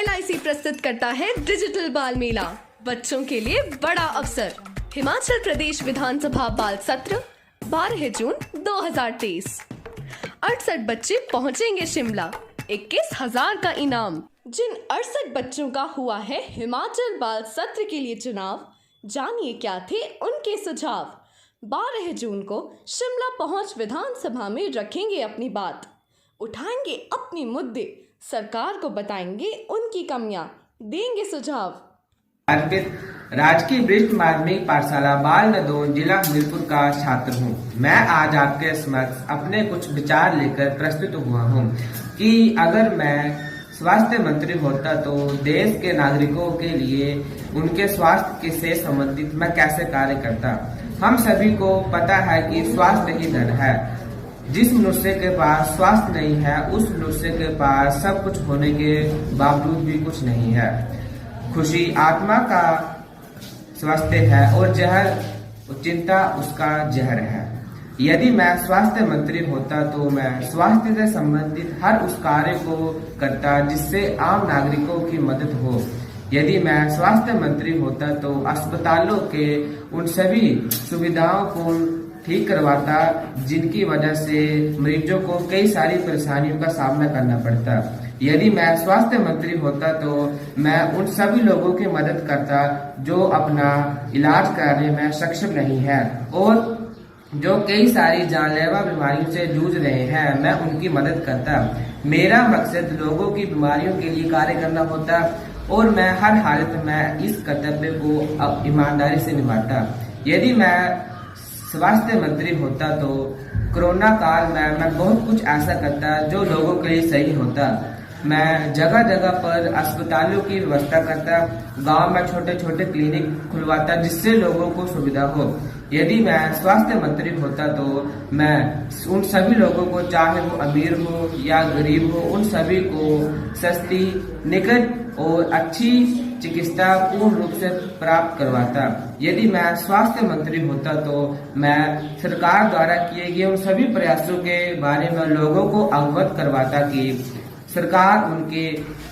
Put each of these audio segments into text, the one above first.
LIC प्रस्तुत करता है डिजिटल बाल मेला, बच्चों के लिए बड़ा अवसर। हिमाचल प्रदेश विधानसभा बाल सत्र 12 जून 2023। 68 बच्चे पहुंचेंगे शिमला, 21,000 का इनाम। जिन 68 बच्चों का हुआ है हिमाचल बाल सत्र के लिए चुनाव, जानिए क्या थे उनके सुझाव। 12 जून को शिमला पहुंच विधानसभा में रखेंगे अपनी बात, उठाएंगे अपने मुद्दे, सरकार को बताएंगे उनकी कमियां, देंगे सुझाव। अर्पित राजकीय वरिष्ठ माध्यमिक पाठशाला बाल नदौन जिला हमीरपुर का छात्र हूँ। मैं आज आपके समक्ष अपने कुछ विचार लेकर प्रस्तुत हुआ हूँ कि अगर मैं स्वास्थ्य मंत्री होता तो देश के नागरिकों के लिए उनके स्वास्थ्य से संबंधित मैं कैसे कार्य करता। हम सभी को पता है कि स्वास्थ्य ही धन है। जिस मनुष्य के पास स्वास्थ्य नहीं है उस मनुष्य के पास सब कुछ होने के बावजूद भी कुछ नहीं है। खुशी आत्मा का स्वास्थ्य है और जहर चिंता उसका जहर है। यदि मैं स्वास्थ्य मंत्री होता तो मैं स्वास्थ्य से संबंधित हर उस कार्य को करता जिससे आम नागरिकों की मदद हो। यदि मैं स्वास्थ्य मंत्री होता तो अस्पतालों के उन सभी सुविधाओं को ठीक करवाता जिनकी वजह से मरीजों को कई सारी परेशानियों का सामना करना पड़ता। यदि मैं स्वास्थ्य मंत्री होता तो मैं उन सभी लोगों की मदद करता जो अपना इलाज कराने में सक्षम नहीं है और जो कई सारी जानलेवा बीमारियों से जूझ रहे हैं, मैं उनकी मदद करता। मेरा मकसद लोगों की बीमारियों के लिए कार्य करना होता और मैं हर हालत में इस कर्तव्य को अब ईमानदारी से निभाता। यदि मैं स्वास्थ्य मंत्री होता तो कोरोना काल में मैं बहुत कुछ ऐसा करता जो लोगों के लिए सही होता। मैं जगह जगह पर अस्पतालों की व्यवस्था करता, गांव में छोटे छोटे क्लिनिक खुलवाता जिससे लोगों को सुविधा हो। यदि मैं स्वास्थ्य मंत्री होता तो मैं उन सभी लोगों को, चाहे वो अमीर हो या गरीब हो, उन सभी को सस्ती, निकट और अच्छी चिकित्सा पूर्ण रूप से प्राप्त करवाता। यदि मैं स्वास्थ्य मंत्री होता तो मैं सरकार द्वारा किए गए उन सभी प्रयासों के बारे में लोगों को अवगत करवाता कि सरकार उनके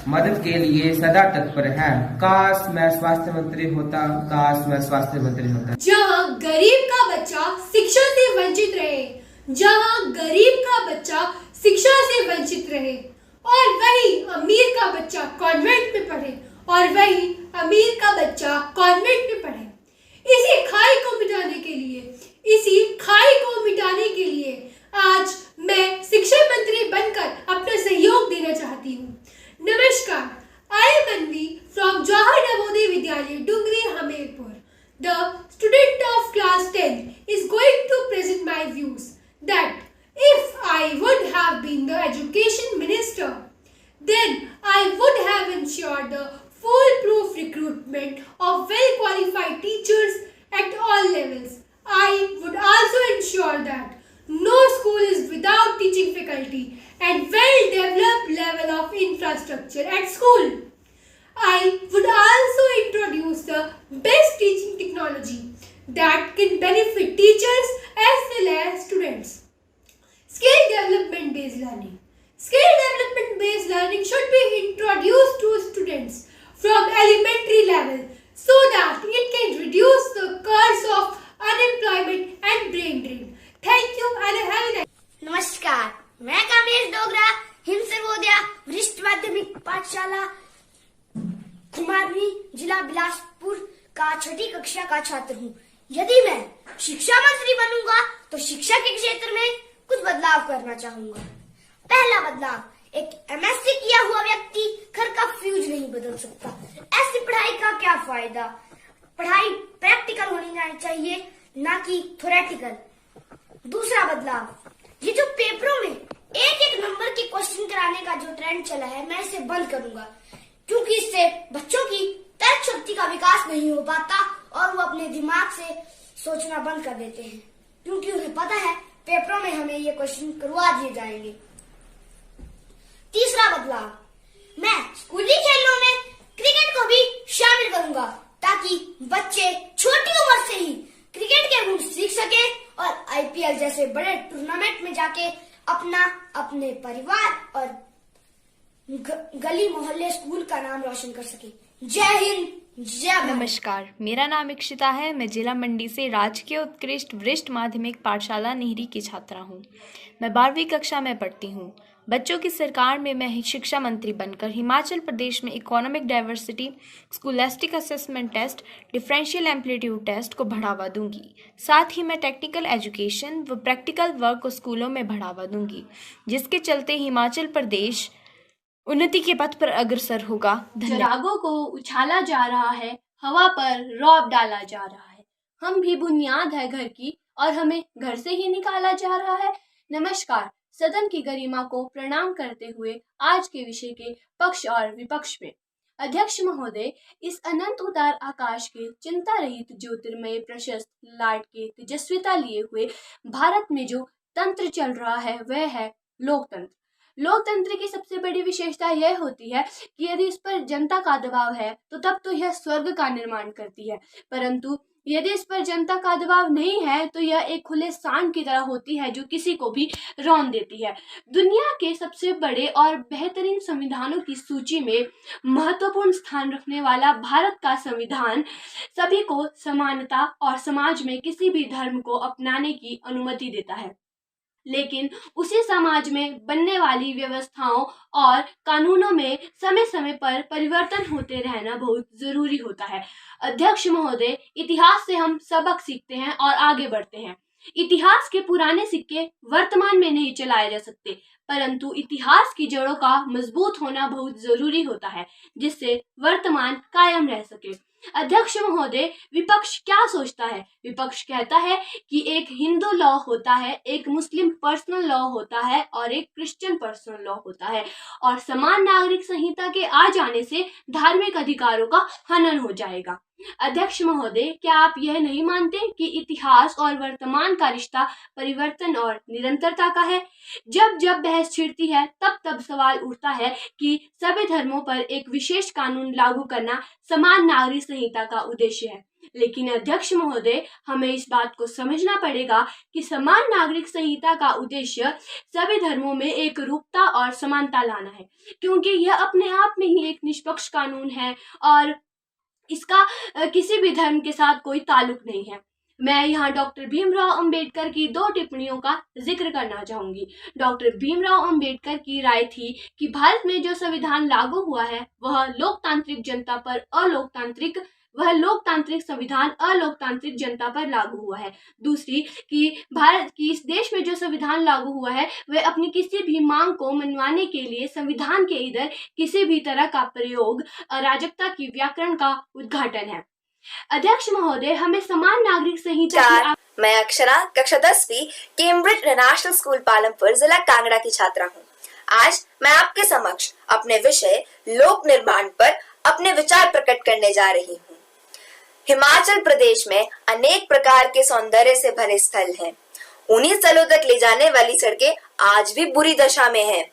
मदद के लिए सदा तत्पर है। काश मैं स्वास्थ्य मंत्री होता, काश मैं स्वास्थ्य मंत्री होता। जहाँ गरीब का बच्चा शिक्षा से वंचित रहे, जहाँ गरीब का बच्चा शिक्षा से वंचित रहे और वही अमीर का बच्चा कॉन्वेंट में पढ़े और वही अमीर का बच्चा कॉन्वेंट में पढ़े। इसी खाई को मिटाने के लिए आज मैं शिक्षा मंत्री बनकर अपना सहयोग देना चाहती हूँ। नमस्कार, I am Anvi from Jawahar Navodaya Vidyalaya, Dungri, Hamirpur. The student of class 10 is going to present my views that if I would have been the education minister, then I would have ensured the foolproof recruitment of well-qualified teachers at all levels. I would also ensure that no school is without teaching faculty and well-developed level of infrastructure at school. I would also introduce the best teaching technology that can benefit teachers as well as students. Skill development-based learning. Skill development-based learning should be introduced to students from elementary level so that it can reduce the curse of unemployment and brain drain. Thank you and have a nice. नमस्कार, मैं Kamesh Dogra him सर्वोदया वरिष्ठ माध्यमिक पाठशाला कुमारनी जिला बिलासपुर का 6ठी कक्षा का छात्र हूँ। यदि मैं शिक्षा मंत्री बनूंगा तो शिक्षा के क्षेत्र में कुछ बदलाव करना चाहूंगा। पहला बदलाव, एक MSc किया हुआ व्यक्ति घर का फ्यूज नहीं बदल सकता। ऐसी पढ़ाई का क्या फायदा। पढ़ाई प्रैक्टिकल होनी चाहिए, ना कि थ्योरेटिकल। दूसरा बदलाव, ये जो पेपरों में एक एक नंबर के क्वेश्चन कराने का जो ट्रेंड चला है, मैं इसे बंद करूंगा क्योंकि इससे बच्चों की तर्क शक्ति का विकास नहीं हो पाता और वो अपने दिमाग से सोचना बंद कर देते हैं क्योंकि उन्हें पता है पेपरों में हमें ये क्वेश्चन करवा दिए जाएंगे। तीसरा बदलाव, मैं स्कूली खेलों में क्रिकेट को भी शामिल करूंगा ताकि बच्चे छोटी उम्र से ही क्रिकेट के गुण सीख सके और IPL जैसे बड़े टूर्नामेंट में जाके अपने परिवार और गली मोहल्ले स्कूल का नाम रोशन कर सके। जय हिंद, जय भारत। नमस्कार, मेरा नाम इक्षिता है। मैं जिला मंडी से राजकीय उत्कृष्ट वरिष्ठ माध्यमिक पाठशाला निहरी की छात्रा हूँ। मैं 12वीं कक्षा में पढ़ती हूँ। बच्चों की सरकार में मैं शिक्षा मंत्री बनकर हिमाचल प्रदेश में economic diversity, scholastic assessment test, differential amplitude test को बढ़ावा दूंगी। साथ ही मैं टेक्निकल एजुकेशन व प्रैक्टिकल वर्क को स्कूलों में बढ़ावा दूंगी, जिसके चलते हिमाचल प्रदेश उन्नति के पथ पर अग्रसर होगा। चिरागों को उछाला जा रहा है, हवा पर रौब डाला जा रहा है। हम भी बुनियाद है घर की और हमें घर से ही निकाला जा रहा है। नमस्कार, सदन की गरिमा को प्रणाम करते हुए आज के विषय के पक्ष और विपक्ष में अध्यक्ष महोदय, इस अनंत उदार आकाश के चिंता रहित ज्योतिर्मय प्रशस्त लाइट के तेजस्विता लिए हुए भारत में जो तंत्र चल रहा है वह है लोकतंत्र। लोकतंत्र की सबसे बड़ी विशेषता यह होती है कि यदि इस पर जनता का दबाव है तो तब तो यह स्वर्ग का निर्माण करती है, परंतु यदि इस पर जनता का दबाव नहीं है तो यह एक खुले सांड की तरह होती है जो किसी को भी रौंद देती है। दुनिया के सबसे बड़े और बेहतरीन संविधानों की सूची में महत्वपूर्ण स्थान रखने वाला भारत का संविधान सभी को समानता और समाज में किसी भी धर्म को अपनाने की अनुमति देता है, लेकिन उसी समाज में बनने वाली व्यवस्थाओं और कानूनों में समय समय पर परिवर्तन होते रहना बहुत जरूरी होता है। अध्यक्ष महोदय, इतिहास से हम सबक सीखते हैं और आगे बढ़ते हैं। इतिहास के पुराने सिक्के वर्तमान में नहीं चलाए जा सकते, परंतु इतिहास की जड़ों का मजबूत होना बहुत जरूरी होता है, जिससे वर्तमान कायम रह सके। अध्यक्ष महोदय, विपक्ष क्या सोचता है? विपक्ष कहता है कि एक हिंदू लॉ होता है, एक मुस्लिम पर्सनल लॉ होता है और एक क्रिश्चियन पर्सनल लॉ होता है, और समान नागरिक संहिता के आ जाने से धार्मिक अधिकारों का हनन हो जाएगा। अध्यक्ष महोदय, क्या आप यह नहीं मानते कि इतिहास और वर्तमान का रिश्ता परिवर्तन और निरंतरता का है? जब जब बहस छिड़ती है तब तब सवाल उठता है कि सभी धर्मों पर एक विशेष कानून लागू करना समान नागरिक संहिता का उद्देश्य है, लेकिन अध्यक्ष महोदय, हमें इस बात को समझना पड़ेगा कि समान नागरिक संहिता का उद्देश्य सभी धर्मों में एक रूपता और समानता लाना है, क्योंकि यह अपने आप में ही एक निष्पक्ष कानून है और इसका किसी भी धर्म के साथ कोई ताल्लुक नहीं है। मैं यहाँ डॉक्टर भीमराव अंबेडकर की 2 टिप्पणियों का जिक्र करना चाहूंगी। डॉक्टर भीमराव अंबेडकर की राय थी कि भारत में जो संविधान लागू हुआ है वह लोकतांत्रिक संविधान अलोकतांत्रिक जनता पर लागू हुआ है। दूसरी कि भारत की इस देश में जो संविधान लागू हुआ है वह अपनी किसी भी मांग को मनवाने के लिए संविधान के इधर किसी भी तरह का प्रयोग अराजकता की व्याकरण का उद्घाटन है। अध्यक्ष महोदय, हमें समान नागरिक संहिता। मैं अक्षरा, कक्षा 10वीं, कैम्ब्रिज इंटरनेशनल स्कूल पालमपुर, जिला कांगड़ा की छात्रा हूँ। आज मैं आपके समक्ष अपने विषय लोक निर्माण पर अपने विचार प्रकट करने जा रही हूँ। हिमाचल प्रदेश में अनेक प्रकार के सौंदर्य से भरे स्थल हैं। उन्हीं स्थलों तक ले जाने वाली सड़कें आज भी बुरी दशा में हैं।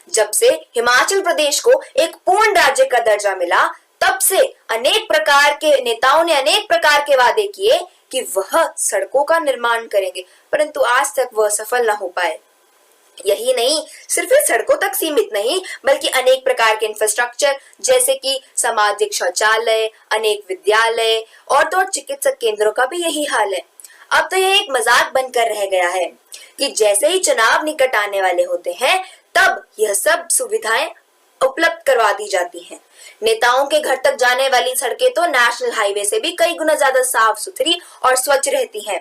जब से हिमाचल प्रदेश को एक पूर्ण राज्य का दर्जा मिला, तब से अनेक प्रकार के नेताओं ने अनेक प्रकार के वादे किए कि वह सड़कों का निर्माण करेंगे, परंतु आज तक वह सफल न हो पाए। यही नहीं, सिर्फ सड़कों तक सीमित नहीं, बल्कि अनेक प्रकार के इंफ्रास्ट्रक्चर जैसे कि सामाजिक शौचालय, अनेक विद्यालय और तो चिकित्सक केंद्रों का भी यही हाल है। अब तो यह एक मजाक बनकर रह गया है कि जैसे ही चुनाव निकट आने वाले होते हैं तब यह सब सुविधाएं उपलब्ध करवा दी जाती हैं। नेताओं के घर तक जाने वाली सड़कें तो नेशनल हाईवे से भी कई गुना ज्यादा साफ सुथरी और स्वच्छ रहती हैं।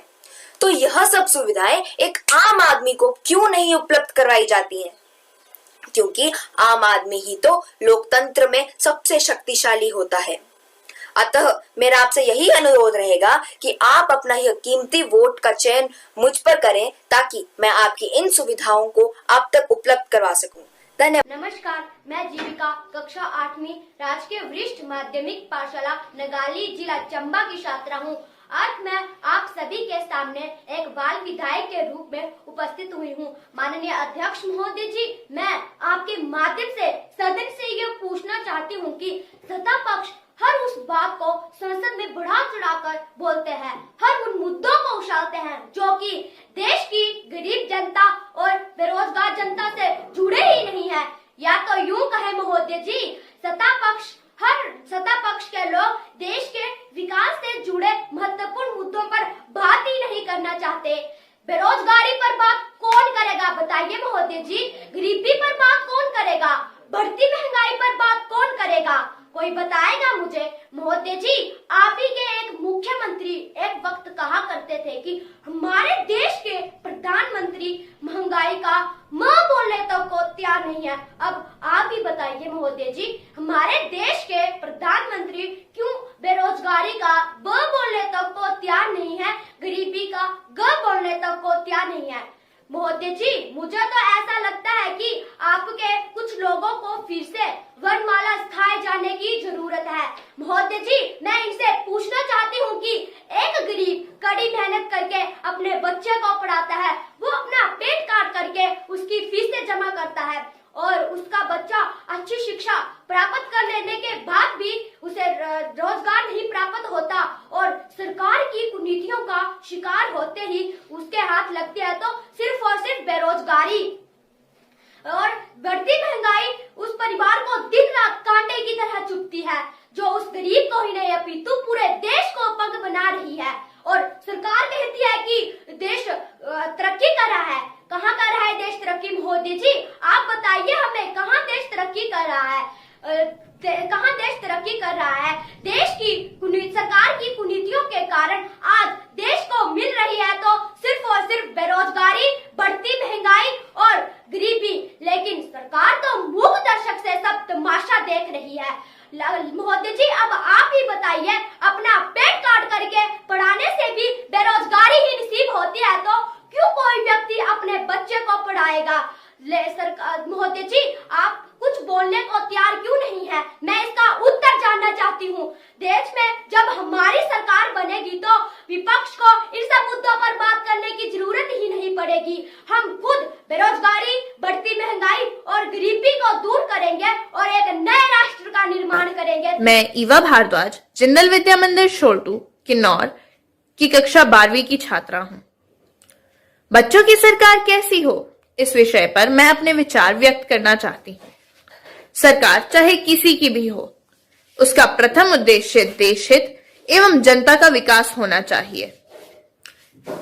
तो यह सब सुविधाएं एक आम आदमी को क्यों नहीं उपलब्ध करवाई जाती हैं? क्योंकि आम आदमी ही तो लोकतंत्र में सबसे शक्तिशाली होता है। अतः मेरा आपसे यही अनुरोध रहेगा कि आप अपना यह कीमती वोट का चयन मुझ पर करें, ताकि मैं आपकी इन सुविधाओं को आप तक उपलब्ध करवा सकूं। धन्यवाद। नमस्कार, मैं जीविका, कक्षा 8वीं, राजकीय वरिष्ठ माध्यमिक पाठशाला नगाली, जिला चंबा की छात्रा हूँ। आज मैं आप सभी के सामने एक बाल विधायक के रूप में उपस्थित हुई हूँ। माननीय अध्यक्ष महोदय जी, मैं आपके माध्यम से सदन से ये पूछना चाहती हूँ कि सत्ता पक्ष हर उस बात को संसद में बढ़ा चढ़ाकर बोलते हैं, हर उन मुद्दों को उछालते हैं जो कि देश की गरीब जनता और बेरोजगार जनता से जुड़े ही नहीं है। या तो यूं कहे महोदय जी, हर सत्ता पक्ष के लोग देश के विकास से जुड़े महत्वपूर्ण मुद्दों पर बात ही नहीं करना चाहते। बेरोजगारी पर बात कौन करेगा बताइए महोदय जी? गरीबी पर बात कौन करेगा? बढ़ती महंगाई पर बात कौन करेगा? कोई बताएगा मुझे? महोदय जी, आप ही के एक मुख्यमंत्री एक वक्त कहा करते थे कि हमारे देश के प्रधानमंत्री महंगाई का म बोलने तक को तैयार नहीं है। अब आप ही बताइए महोदय जी, हमारे देश के प्रधानमंत्री क्यों बेरोजगारी का ब बोलने तक को तैयार नहीं है, गरीबी का ग बोलने तक को तैयार नहीं है? महोदय जी, मुझे तो ऐसा लगता है कि आपके कुछ लोगों को फिर से वर्णमाला सिखाए जाने की जरूरत है। महोदय जी, मैं इनसे पूछना चाहती हूँ कि एक गरीब कड़ी मेहनत करके अपने बच्चे को पढ़ाता है, वो अपना पेट काट करके उसकी फीसें जमा करता है और उसका बच्चा अच्छी शिक्षा प्राप्त कर लेने के बाद भी उसे रोजगार नहीं प्राप्त होता और सरकार की कुनीतियों का शिकार होते ही उसके हाथ लगते हैं तो सिर्फ और सिर्फ बेरोजगारी और बढ़ती महंगाई उस परिवार को दिन रात कांटे की तरह चुभती है, जो उस गरीब को ही नहीं अपितु पूरे देश को अपंग बना रही है। और सरकार कहती है कि देश तरक्की कर रहा है। कहाँ कर रहा है देश तरक्की महोदय जी? आप बताइए हमें, कहाँ देश तरक्की कर रहा है? कहाँ देश तरक्की कर रहा है? देश की सरकार की कुनीतियों के कारण आज देश को मिल रही है तो सिर्फ और सिर्फ बेरोजगारी, बढ़ती महंगाई और गरीबी। लेकिन सरकार तो मूक दर्शक से सब तमाशा देख रही है। महोदय जी, अब आप ही बताइए, अपना पेट काट करके पढ़ाने से भी बेरोजगारी ही नसीब होती है तो क्यों कोई व्यक्ति अपने बच्चे को पढ़ाएगा? महोदय जी, आप कुछ बोलने को तैयार क्यों नहीं है? मैं इसका उत्तर जानना चाहती हूँ। देश में जब हमारी सरकार बनेगी तो विपक्ष को इन सब मुद्दों पर बात करने की जरूरत ही नहीं पड़ेगी। हम खुद बेरोजगारी, बढ़ती महंगाई और गरीबी को दूर करेंगे और एक नए राष्ट्र का निर्माण करेंगे। मैं ईवा भारद्वाज, जिंदल विद्या मंदिर शोरटू, किन्नौर की कक्षा 12वीं की छात्रा हूँ। बच्चों की सरकार कैसी हो, इस विषय पर मैं अपने विचार व्यक्त करना चाहती हूँ। सरकार चाहे किसी की भी हो, उसका प्रथम उद्देश्य देश हित एवं जनता का विकास होना चाहिए।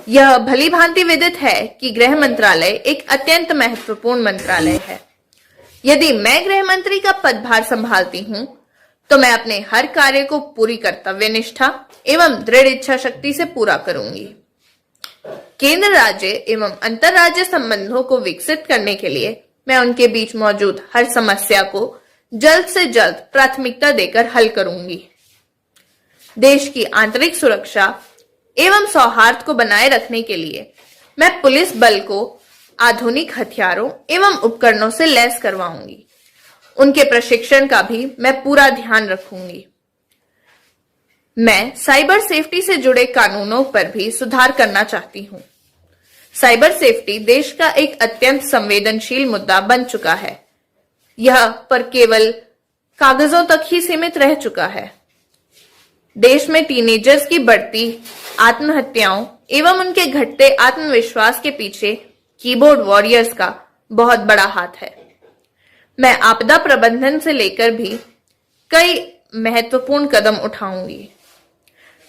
यह भली भांति विदित है कि गृह मंत्रालय एक अत्यंत महत्वपूर्ण मंत्रालय है। यदि मैं गृह मंत्री का पदभार संभालती हूँ तो मैं अपने हर कार्य को पूरी कर्तव्यनिष्ठा एवं दृढ़ इच्छा शक्ति से पूरा करूंगी। केंद्र राज्य एवं अंतर्राज्य संबंधों को विकसित करने के लिए मैं उनके बीच मौजूद हर समस्या को जल्द से जल्द प्राथमिकता देकर हल करूंगी। देश की आंतरिक सुरक्षा एवं सौहार्द को बनाए रखने के लिए मैं पुलिस बल को आधुनिक हथियारों एवं उपकरणों से लैस करवाऊंगी। उनके प्रशिक्षण का भी मैं पूरा ध्यान रखूंगी। मैं साइबर सेफ्टी से जुड़े कानूनों पर भी सुधार करना चाहती हूँ। साइबर सेफ्टी देश का एक अत्यंत संवेदनशील मुद्दा बन चुका है। यह पर केवल कागजों तक ही सीमित रह चुका है। देश में टीनेजर्स की बढ़ती आत्महत्याओं एवं उनके घटते आत्मविश्वास के पीछे कीबोर्ड वॉरियर्स का बहुत बड़ा हाथ है। मैं आपदा प्रबंधन से लेकर भी कई महत्वपूर्ण कदम उठाऊंगी।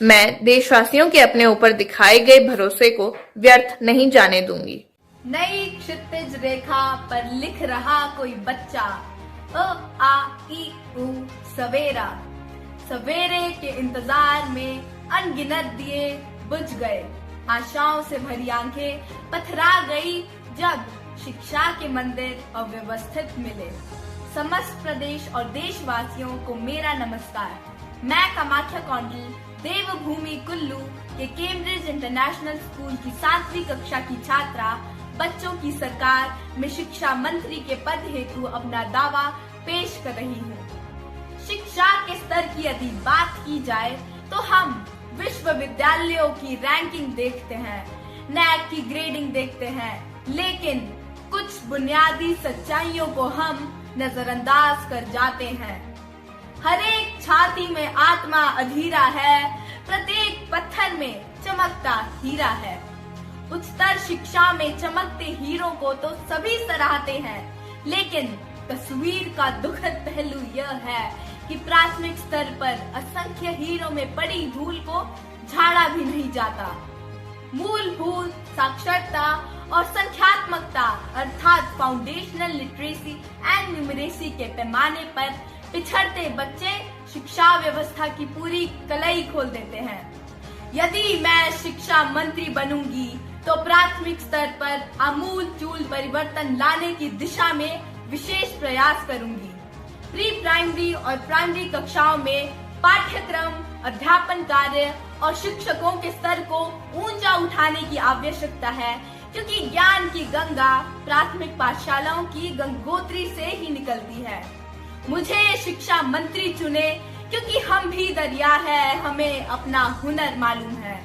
मैं देशवासियों के अपने ऊपर दिखाए गए भरोसे को व्यर्थ नहीं जाने दूंगी। नई क्षितिज रेखा पर लिख रहा कोई बच्चा, अ आ ई उ सवेरा। सवेरे के इंतजार में अनगिनत दिए बुझ गए, आशाओं से भरी आंखें पथरा गई जब शिक्षा के मंदिर अव्यवस्थित मिले। समस्त प्रदेश और देशवासियों को मेरा नमस्कार। मैं कामाख्या कौंडल देवभूमि कुल्लू के कैम्ब्रिज इंटरनेशनल स्कूल की 7वीं कक्षा की छात्रा बच्चों की सरकार में शिक्षा मंत्री के पद हेतु अपना दावा पेश कर रही हूँ। शिक्षा के स्तर की यदि बात की जाए तो हम विश्वविद्यालयों की रैंकिंग देखते हैं, नैक की ग्रेडिंग देखते हैं, लेकिन कुछ बुनियादी सच्चाइयों को हम नजरअंदाज कर जाते हैं। हर एक छाती में आत्मा अधीरा है, प्रत्येक पत्थर में चमकता हीरा है। उच्चतर शिक्षा में चमकते हीरो को तो सभी सराहते हैं, लेकिन तस्वीर का दुखद पहलू यह है कि प्राथमिक स्तर पर असंख्य हीरों में पड़ी धूल को झाड़ा भी नहीं जाता। मूलभूत साक्षरता और संख्यात्मकता अर्थात फाउंडेशनल लिटरेसी एंड न्यूमरेसी के पैमाने पर पिछड़ते बच्चे शिक्षा व्यवस्था की पूरी कलई खोल देते हैं। यदि मैं शिक्षा मंत्री बनूंगी तो प्राथमिक स्तर पर आमूल चूल परिवर्तन लाने की दिशा में विशेष प्रयास करूंगी। प्री प्राइमरी और प्राइमरी कक्षाओं में पाठ्यक्रम, अध्यापन कार्य और शिक्षकों के स्तर को ऊंचा उठाने की आवश्यकता है, क्योंकि ज्ञान की गंगा प्राथमिक पाठशालाओं की गंगोत्री से ही निकलती है। मुझे शिक्षा मंत्री चुने क्योंकि हम भी दरिया है, हमें अपना हुनर मालूम है।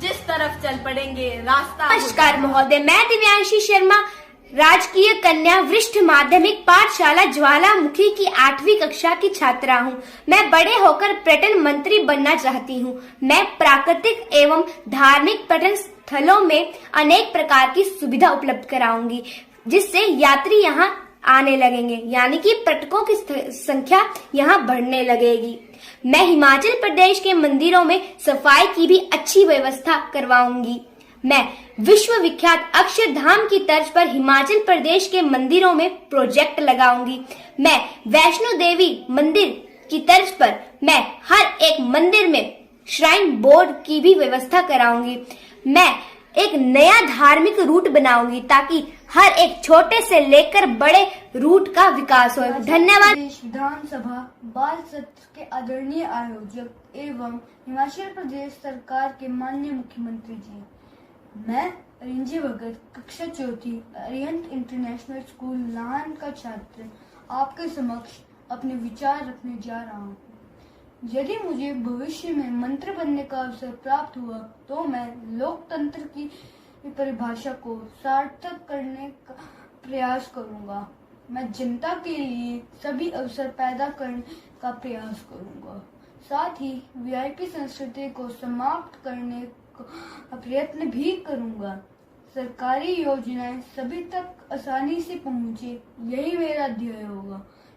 जिस तरफ चल पड़ेंगे रास्ता। नमस्कार महोदय, मैं दिव्यांशी शर्मा राजकीय कन्या वरिष्ठ माध्यमिक पाठशाला ज्वालामुखी की 8वीं कक्षा की छात्रा हूँ। मैं बड़े होकर पर्यटन मंत्री बनना चाहती हूँ। मैं प्राकृतिक एवं धार्मिक पर्यटन स्थलों में अनेक प्रकार की सुविधा उपलब्ध कराऊंगी, जिससे यात्री यहाँ आने लगेंगे, यानी कि पर्यटकों की संख्या यहाँ बढ़ने लगेगी। मैं हिमाचल प्रदेश के मंदिरों में सफाई की भी अच्छी व्यवस्था करवाऊंगी। मैं विश्व विख्यात अक्षरधाम की तर्ज पर हिमाचल प्रदेश के मंदिरों में प्रोजेक्ट लगाऊंगी। मैं वैष्णो देवी मंदिर की तर्ज पर मैं हर एक मंदिर में श्राइन बोर्ड की भी व्यवस्था कराऊंगी। मैं एक नया धार्मिक रूट बनाऊंगी ताकि हर एक छोटे से लेकर बड़े रूट का विकास हो। धन्यवाद। विधानसभा बाल सत्र के आदरणीय आयोजक एवं हिमाचल प्रदेश सरकार के माननीय मुख्यमंत्री जी, मैं रिंजी भगत कक्षा चौथी अरिहंत इंटरनेशनल स्कूल लाहन का छात्र आपके समक्ष अपने विचार रखने जा रहा हूँ। यदि मुझे भविष्य में मंत्री बनने का अवसर प्राप्त हुआ तो मैं लोकतंत्र की परिभाषा को सार्थक करने का प्रयास करूंगा। मैं जनता के लिए सभी अवसर पैदा करने का प्रयास करूंगा। साथ ही वीआईपी संस्कृति को समाप्त करने का प्रयत्न भी करूंगा। सरकारी योजनाएं सभी तक आसानी से पहुंचे, यही मेरा ध्येय होगा।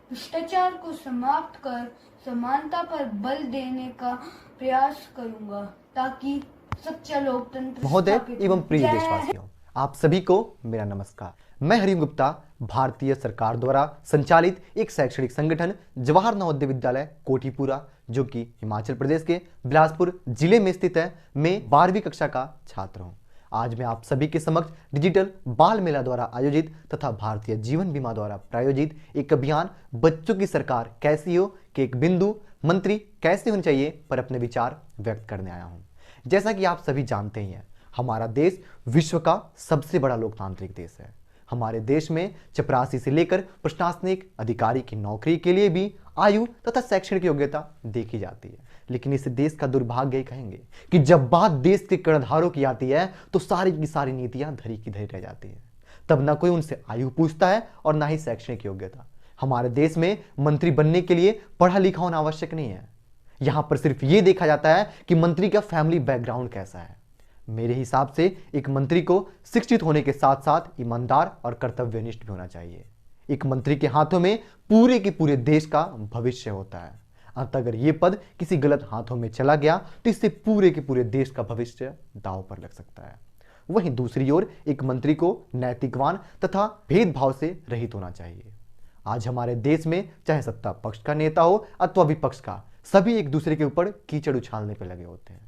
भ्रष्टाचार को समाप्त कर समानता पर बल देने का प्रयास करूंगा ताकि सच्चा लोकतंत्र। महोदय एवं प्रिय देशवासियों, आप सभी को मेरा नमस्कार। मैं हरिओम गुप्ता, भारतीय सरकार द्वारा संचालित एक शैक्षणिक संगठन जवाहर नवोदय विद्यालय कोठीपुरा, जो कि हिमाचल प्रदेश के बिलासपुर जिले में स्थित है, में 12वीं कक्षा का छात्र हूं। आज मैं आप सभी के समक्ष डिजिटल बाल मेला द्वारा आयोजित तथा भारतीय जीवन बीमा द्वारा प्रायोजित एक अभियान बच्चों की सरकार कैसी हो कि एक बिंदु मंत्री कैसे होनी चाहिए पर अपने विचार व्यक्त करने आया हूं। जैसा कि आप सभी जानते ही हैं, हमारा देश विश्व का सबसे बड़ा लोकतांत्रिक देश है। हमारे देश में चपरासी से लेकर प्रशासनिक अधिकारी की नौकरी के लिए भी आयु तथा शैक्षणिक योग्यता देखी जाती है। लेकिन इस देश का दुर्भाग्य कहेंगे कि जब बात देश के कर्णधारों की आती है तो सारी की सारी नीतियां धरी की धरी रह जाती है। तब ना कोई उनसे आयु पूछता है और ना ही शैक्षणिक योग्यता। हमारे देश में मंत्री बनने के लिए पढ़ा लिखा होना आवश्यक नहीं है। यहां पर सिर्फ ये देखा जाता है कि मंत्री का फैमिली बैकग्राउंड कैसा है। मेरे हिसाब से एक मंत्री को शिक्षित होने के साथ साथ ईमानदार और कर्तव्यनिष्ठ भी होना चाहिए। एक मंत्री के हाथों में पूरे के पूरे देश का भविष्य होता है। अतः अगर ये पद किसी गलत हाथों में चला गया तो इससे पूरे के पूरे देश का भविष्य दांव पर लग सकता है। वहीं दूसरी ओर एक मंत्री को नैतिकवान तथा भेदभाव से रहित होना चाहिए। आज हमारे देश में चाहे सत्ता पक्ष का नेता हो अथवा विपक्ष का, सभी एक दूसरे के ऊपर कीचड़ उछालने पर लगे होते हैं।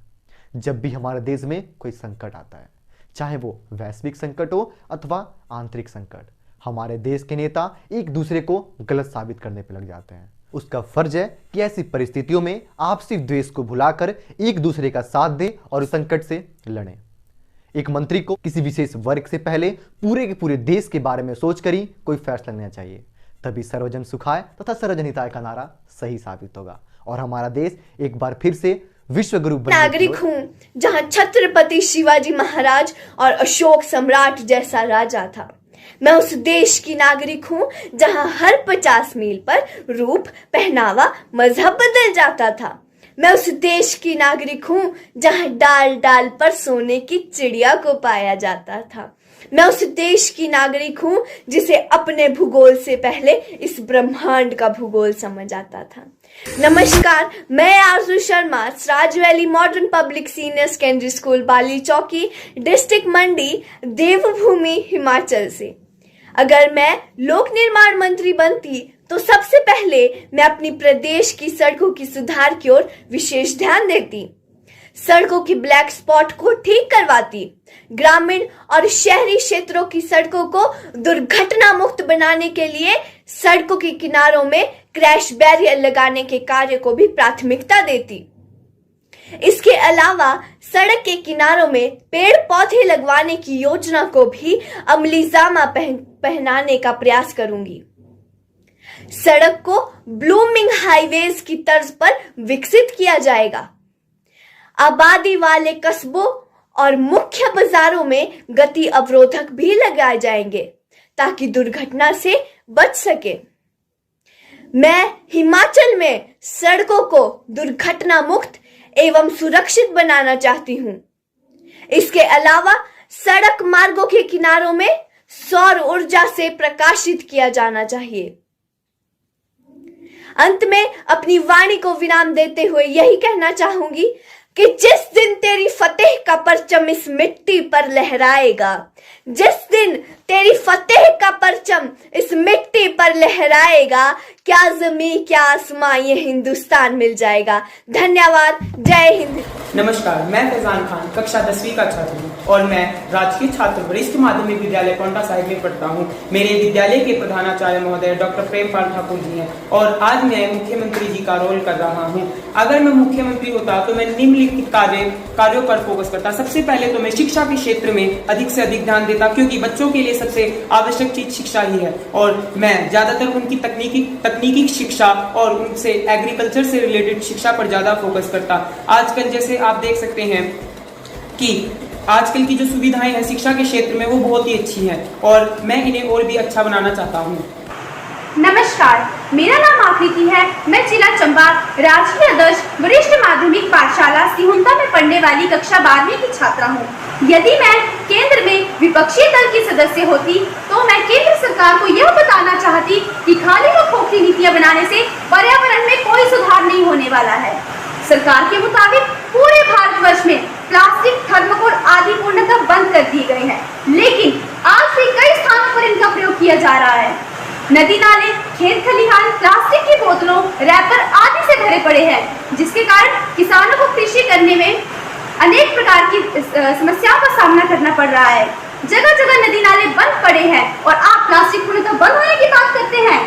जब भी हमारे देश में कोई संकट आता है, चाहे वो वैश्विक संकट हो अथवा आंतरिक संकट, हमारे देश के नेता एक दूसरे को गलत साबित करने पर लग जाते हैं। उसका फर्ज है कि ऐसी परिस्थितियों में आपसी द्वेष को भुलाकर एक दूसरे का साथ दें और संकट से लड़ें। एक मंत्री को किसी विशेष वर्ग से पहले पूरे के पूरे देश के बारे में सोचकर ही कोई फैसला लेना चाहिए, तभी सर्वजन सुखाय तथा सर्वजन हिताय का नारा सही साबित होगा और हमारा देश एक बार फिर से विश्व गुरु नागरिक हूँ जहाँ छत्रपति शिवाजी महाराज और अशोक सम्राट जैसा राजा था। मैं उस देश की नागरिक हूँ जहाँ हर 50 मील पर रूप, पहनावा, मजहब बदल जाता था। मैं उस देश की नागरिक हूँ जहाँ डाल डाल पर सोने की चिड़िया को पाया जाता था। मैं उस देश की नागरिक हूं जिसे अपने भूगोल से पहले इस ब्रह्मांड का भूगोल समझ आता था। नमस्कार, मैं Aarzoo Sharma, Seraj valley modern public senior secondary school Bali Chowki, district मंडी, देवभूमि, हिमाचल से। अगर मैं लोक निर्माण मंत्री बनती तो सबसे पहले मैं अपनी प्रदेश की सड़कों की सुधार की ओर विशेष ध्यान देती, सड़कों की ब्लैक स्पॉट को ठीक करवाती, ग्रामीण और शहरी क्षेत्रों की सड़कों को दुर्घटना मुक्त बनाने के लिए सड़कों के किनारों में क्रैश बैरियर लगाने के कार्य को भी प्राथमिकता देती। इसके अलावा सड़क के किनारों में पेड़ पौधे लगवाने की योजना को भी अमलीजामा पहनाने का प्रयास करूंगी। सड़क को ब्लूमिंग हाईवेज की तर्ज पर विकसित किया जाएगा। आबादी वाले कस्बों और मुख्य बाजारों में गति अवरोधक भी लगाए जाएंगे ताकि दुर्घटना से बच सके। मैं हिमाचल में सड़कों को दुर्घटना मुक्त एवं सुरक्षित बनाना चाहती हूं। इसके अलावा सड़क मार्गों के किनारों में सौर ऊर्जा से प्रकाशित किया जाना चाहिए। अंत में अपनी वाणी को विराम देते हुए यही कहना चाहूंगी कि जिस दिन तेरी फतेह का परचम इस मिट्टी पर लहराएगा, जिस दिन तेरी फतेह का परचम इस मिट्टी पर लहराएगा, क्या जमीन क्या आसमां ये हिंदुस्तान मिल जाएगा। धन्यवाद। जय हिंद। नमस्कार, मैं फैजान खान कक्षा 10वीं का छात्र हूँ और मैं राजकीय छात्र वरिष्ठ माध्यमिक विद्यालय पांवटा साहिब में पढ़ता हूँ। मेरे विद्यालय के प्रधानाचार्य महोदय डॉक्टर प्रेमपाल ठाकुर जी हैं और आज मैं मुख्यमंत्री जी का रोल कर रहा हूँ। अगर मैं मुख्यमंत्री होता तो मैं निम्नलिखित कार्यों पर फोकस करता। सबसे पहले तो मैं शिक्षा के क्षेत्र में अधिक से अधिक ध्यान देता, क्योंकि बच्चों के लिए सबसे आवश्यक चीज शिक्षा ही है और मैं ज्यादातर उनकी तकनीकी शिक्षा और उनसे एग्रीकल्चर से रिलेटेड शिक्षा पर ज्यादा फोकस करता। आजकल जैसे आप देख सकते हैं कि आजकल की जो सुविधाएं हैं शिक्षा के क्षेत्र में वो बहुत ही अच्छी हैं और मैं इन्हें और भी अच्छा बनाना चाहता हूँ। नमस्कार, मेरा नाम आकृति है। मैं जिला चंबा राजकीय आदर्श वरिष्ठ माध्यमिक पाठशाला सिहुंता में पढ़ने वाली कक्षा 12वीं की छात्रा हूँ। यदि मैं केंद्र में विपक्षी दल की सदस्य होती तो मैं केंद्र सरकार को यह बताना चाहती कि खाली व खोखली नीतियां बनाने से पर्यावरण में कोई सुधार नहीं होने वाला है। सरकार के मुताबिक पूरे भारतवर्ष में प्लास्टिक, थर्मोकोल आदि पूर्णतः बंद कर दिए गए हैं, लेकिन आज भी कई स्थानों पर इनका प्रयोग किया जा रहा है। नदी नाले, खेत खलिहान प्लास्टिक की बोतलों, रैपर आदि से भरे पड़े हैं, जिसके कारण किसानों को कृषि करने में अनेक प्रकार की समस्याओं का सामना करना पड़ रहा है। जगह जगह नदी नाले बंद पड़े हैं और आप प्लास्टिक पूर्णतः बंद होने की बात करते हैं।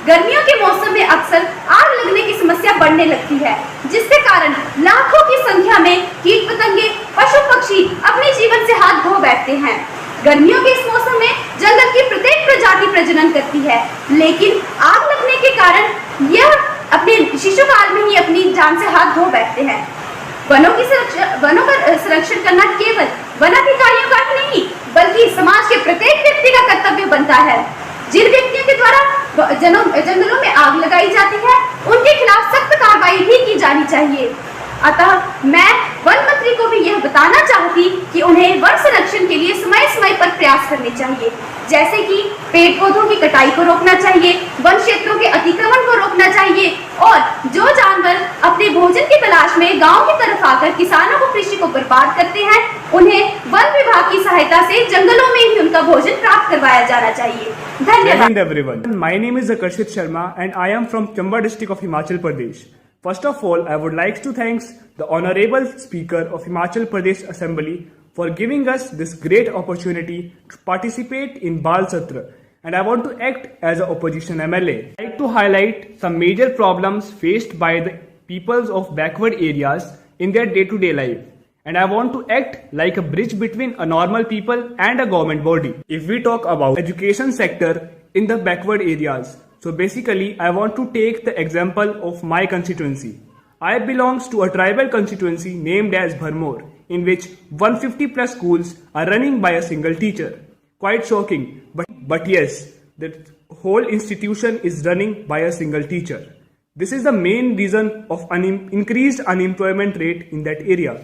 गर्मियों के मौसम में अक्सर आग लगने की समस्या बढ़ने लगती है, जिसके कारण लाखों की संख्या में कीट पतंगे, पशु पक्षी अपने जीवन से हाथ धो बैठते हैं। गर्मियों के इस मौसम में जंगल की प्रत्येक प्रजाति प्रजनन करती है, लेकिन आग लगने के कारण यह अपने शिशुकाल में ही अपनी जान से हाथ धो बैठते हैं। वनों का संरक्षण करना केवल वनाधिकारियों का ही नहीं बल्कि समाज के प्रत्येक व्यक्ति का कर्तव्य बनता है। जिन व्यक्तियों के द्वारा जंगलों में आग लगाई जाती है उनके खिलाफ सख्त कार्रवाई भी की जानी चाहिए। अतः मैं वन मंत्री को भी यह बताना चाहती कि उन्हें वन संरक्षण के लिए समय समय पर प्रयास करने चाहिए, जैसे कि पेड़ पौधों की कटाई को रोकना चाहिए, वन क्षेत्रों के अतिक्रमण को रोकना चाहिए और जो जानवर अपने भोजन की तलाश में गांव की तरफ आकर किसानों को कृषि को बर्बाद करते हैं, उन्हें वन विभाग की सहायता से जंगलों में ही उनका भोजन प्राप्त करवाया जाना चाहिए। धन्यवाद। Everyone, my name is Akarshit Sharma and I am from Chamba district of Himachal Pradesh. First of all, I would like to thank the Honorable Speaker of Himachal Pradesh Assembly for giving us this great opportunity to participate in Bal Satra, and I want to act as an opposition MLA. I would like to highlight some major problems faced by the peoples of backward areas in their day-to-day life, and I want to act like a bridge between a normal people and a government body. If we talk about education sector in the backward areas, so basically I want to take the example of my constituency. I belongs to a tribal constituency named as Bharmor, in which 150 plus schools are running by a single teacher. Quite shocking, but yes, the whole institution is running by a single teacher. This is the main reason of increased unemployment rate in that area.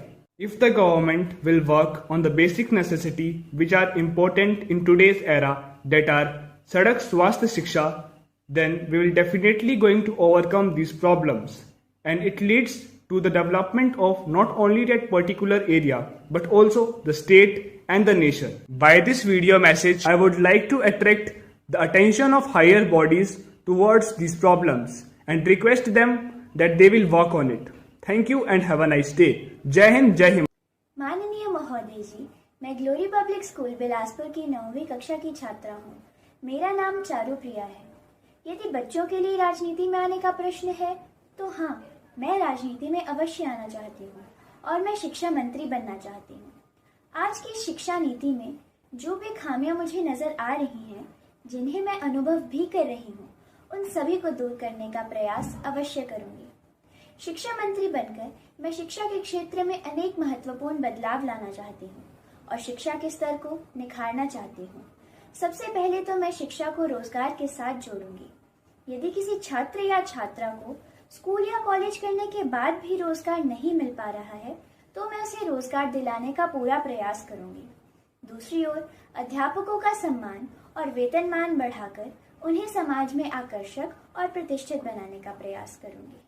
If the government will work on the basic necessity which are important in today's era, that are Sadak Swasthya Shiksha, then we will definitely going to overcome these problems, and it leads to the development of not only that particular area but also the state and the nation. By this video message, I would like to attract the attention of higher bodies towards these problems and request them that they will work on it. Thank you and have a nice day. जय हिंद, जय हिंद। माननीय महोदय जी, मैं glory public school Bilaspur की 9वीं कक्षा की छात्रा हूँ। मेरा नाम चारू प्रिया है। यदि बच्चों के लिए राजनीति में आने का प्रश्न है तो हाँ, मैं राजनीति में अवश्य आना चाहती हूँ और मैं शिक्षा मंत्री बनना चाहती हूँ। आज की शिक्षा नीति में जो भी खामियां मुझे नजर आ रही हैं, जिन्हें मैं अनुभव भी कर रही हूँ, उन सभी को दूर करने का प्रयास अवश्य करूंगी। शिक्षा मंत्री बनकर मैं शिक्षा के क्षेत्र में अनेक महत्वपूर्ण बदलाव लाना चाहती हूँ और शिक्षा के स्तर को निखारना चाहती हूँ। सबसे पहले तो मैं शिक्षा को रोजगार के साथ जोड़ूंगी। यदि किसी छात्र या छात्रा को स्कूल या कॉलेज करने के बाद भी रोजगार नहीं मिल पा रहा है तो मैं उसे रोजगार दिलाने का पूरा प्रयास करूंगी। दूसरी ओर अध्यापकों का सम्मान और वेतनमान बढ़ाकर उन्हें समाज में आकर्षक और प्रतिष्ठित बनाने का प्रयास करूंगी।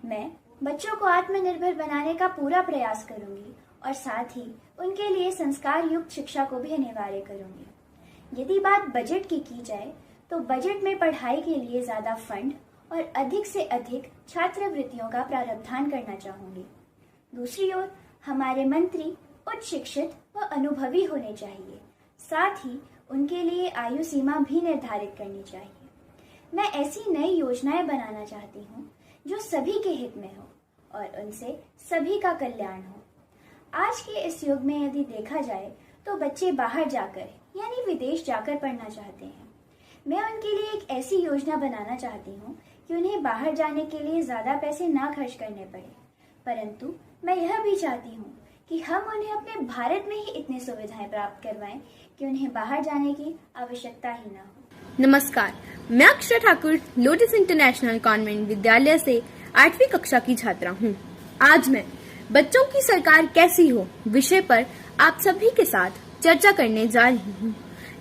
मैं बच्चों को आत्मनिर्भर बनाने का पूरा प्रयास करूंगी और साथ ही उनके लिए संस्कार युक्त शिक्षा को भी अनिवार्य करूंगी। यदि बात बजट की जाए तो बजट में पढ़ाई के लिए ज्यादा फंड और अधिक से अधिक छात्रवृत्तियों का प्रावधान करना चाहूंगी। दूसरी ओर हमारे मंत्री उच्च शिक्षित व अनुभवी होने चाहिए, साथ ही उनके लिए आयु सीमा भी निर्धारित करनी चाहिए। मैं ऐसी नई योजनाएं बनाना चाहती हूँ जो सभी के हित में हो और उनसे सभी का कल्याण हो। आज के इस युग में यदि देखा जाए तो बच्चे बाहर जाकर यानी विदेश जाकर पढ़ना चाहते हैं। मैं उनके लिए एक ऐसी योजना बनाना चाहती हूँ कि उन्हें बाहर जाने के लिए ज्यादा पैसे ना खर्च करने पड़े, परंतु मैं यह भी चाहती हूँ कि हम उन्हें अपने भारत में ही इतनी सुविधाएं प्राप्त करवाएं कि उन्हें बाहर जाने की आवश्यकता ही ना हो। नमस्कार, मैं Akshara Thakur lotus international convent विद्यालय से 8वीं कक्षा की छात्रा हूँ। आज मैं बच्चों की सरकार कैसी हो विषय पर आप सभी के साथ चर्चा करने जा रही हूँ।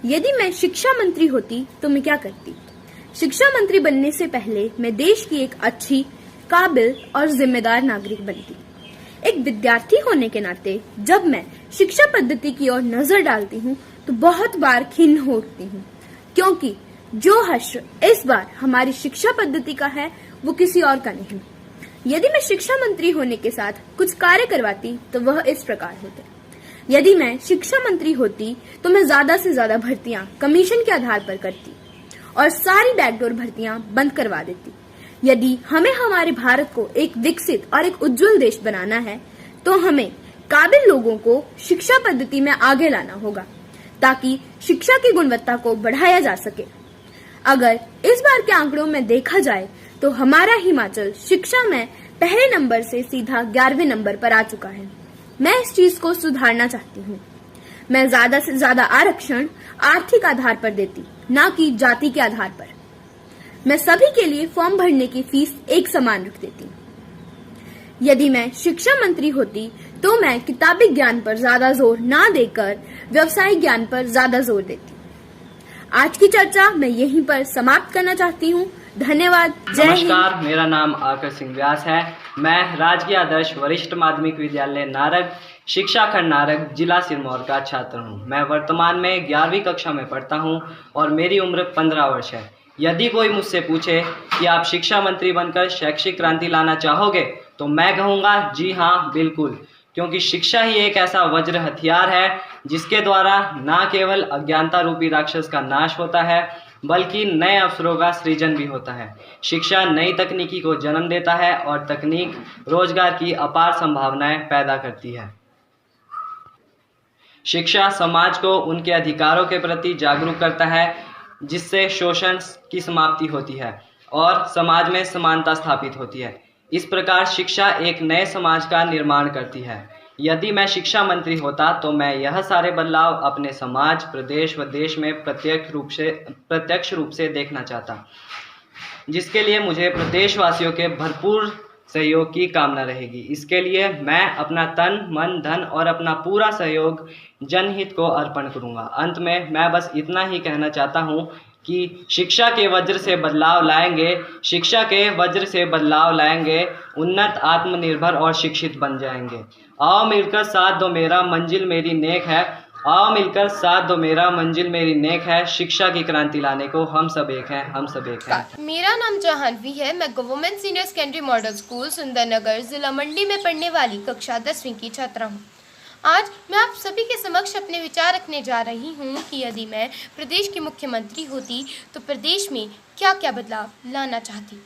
यदि मैं शिक्षा मंत्री होती तो मैं क्या करती? शिक्षा मंत्री बनने से पहले मैं देश की एक अच्छी, काबिल और जिम्मेदार नागरिक बनती। एक विद्यार्थी होने के नाते जब मैं शिक्षा पद्धति की ओर नजर डालती हूँ तो बहुत बार खिन्न हो उठती हूँ, क्योंकि जो हश्र इस बार हमारी शिक्षा पद्धति का है वो किसी और का नहीं। यदि मैं शिक्षा मंत्री होने के साथ कुछ कार्य करवाती तो वह इस प्रकार होते। यदि मैं शिक्षा मंत्री होती तो मैं ज्यादा से ज्यादा भर्तियां कमीशन के आधार पर करती और सारी बैकडोर भर्तियां बंद करवा देती। यदि हमें हमारे भारत को एक विकसित और एक उज्जवल देश बनाना है तो हमें काबिल लोगों को शिक्षा पद्धति में आगे लाना होगा ताकि शिक्षा की गुणवत्ता को बढ़ाया जा सके। अगर इस बार के आंकड़ों में देखा जाए तो हमारा हिमाचल शिक्षा में पहले नंबर से सीधा 11वें नंबर पर आ चुका है। मैं इस चीज को सुधारना चाहती हूँ। मैं ज्यादा से ज्यादा आरक्षण आर्थिक आधार पर देती, न कि जाति के आधार पर। मैं सभी के लिए फॉर्म भरने की फीस एक समान रख देती। यदि मैं शिक्षा मंत्री होती तो मैं किताबी ज्ञान पर ज्यादा जोर ना देकर व्यवसायिक ज्ञान पर ज्यादा जोर देती। आज की चर्चा मैं यहीं पर समाप्त करना चाहती हूँ। धन्यवाद। नमस्कार, मेरा नाम आकर सिंह व्यास है। मैं राजकीय आदर्श वरिष्ठ माध्यमिक विद्यालय नारग, शिक्षा खंड नारग, जिला सिरमौर का छात्र हूँ। मैं वर्तमान में 11वीं कक्षा में पढ़ता हूँ और मेरी उम्र 15 वर्ष है। यदि कोई मुझसे पूछे कि आप शिक्षा मंत्री बनकर शैक्षिक क्रांति लाना चाहोगे तो मैं कहूँगा जी हाँ, बिल्कुल, क्योंकि शिक्षा ही एक ऐसा वज्र हथियार है जिसके द्वारा न केवल अज्ञानता रूपी राक्षस का नाश होता है बल्कि नए अवसरों का सृजन भी होता है। शिक्षा नई तकनीकी को जन्म देता है और तकनीक रोजगार की अपार संभावनाएं पैदा करती है। शिक्षा समाज को उनके अधिकारों के प्रति जागरूक करता है जिससे शोषण की समाप्ति होती है और समाज में समानता स्थापित होती है। इस प्रकार शिक्षा एक नए समाज का निर्माण करती है। यदि मैं शिक्षा मंत्री होता तो मैं यह सारे बदलाव अपने समाज, प्रदेश व देश में प्रत्यक्ष रूप से देखना चाहता, जिसके लिए मुझे प्रदेशवासियों के भरपूर सहयोग की कामना रहेगी। इसके लिए मैं अपना तन मन धन और अपना पूरा सहयोग जनहित को अर्पण करूंगा। अंत में मैं बस इतना ही कहना चाहता हूं कि शिक्षा के वज्र से बदलाव लाएंगे, शिक्षा के वज्र से बदलाव लाएंगे, उन्नत आत्मनिर्भर और शिक्षित बन जाएंगे। आओ मिलकर साथ दो मेरा मंजिल मेरी नेक है, आओ मिलकर साथ दो मेरा मंजिल मेरी नेक है, शिक्षा की क्रांति लाने को हम सब एक हैं, हम सब एक हैं। मेरा नाम जाह्नवी है। मैं government senior secondary model school Sundernagar जिला मंडी में पढ़ने वाली कक्षा 10वीं की छात्रा हूँ। आज मैं आप सभी के समक्ष अपने विचार रखने जा रही हूँ कि यदि मैं प्रदेश की मुख्यमंत्री होती तो प्रदेश में क्या क्या बदलाव लाना चाहती।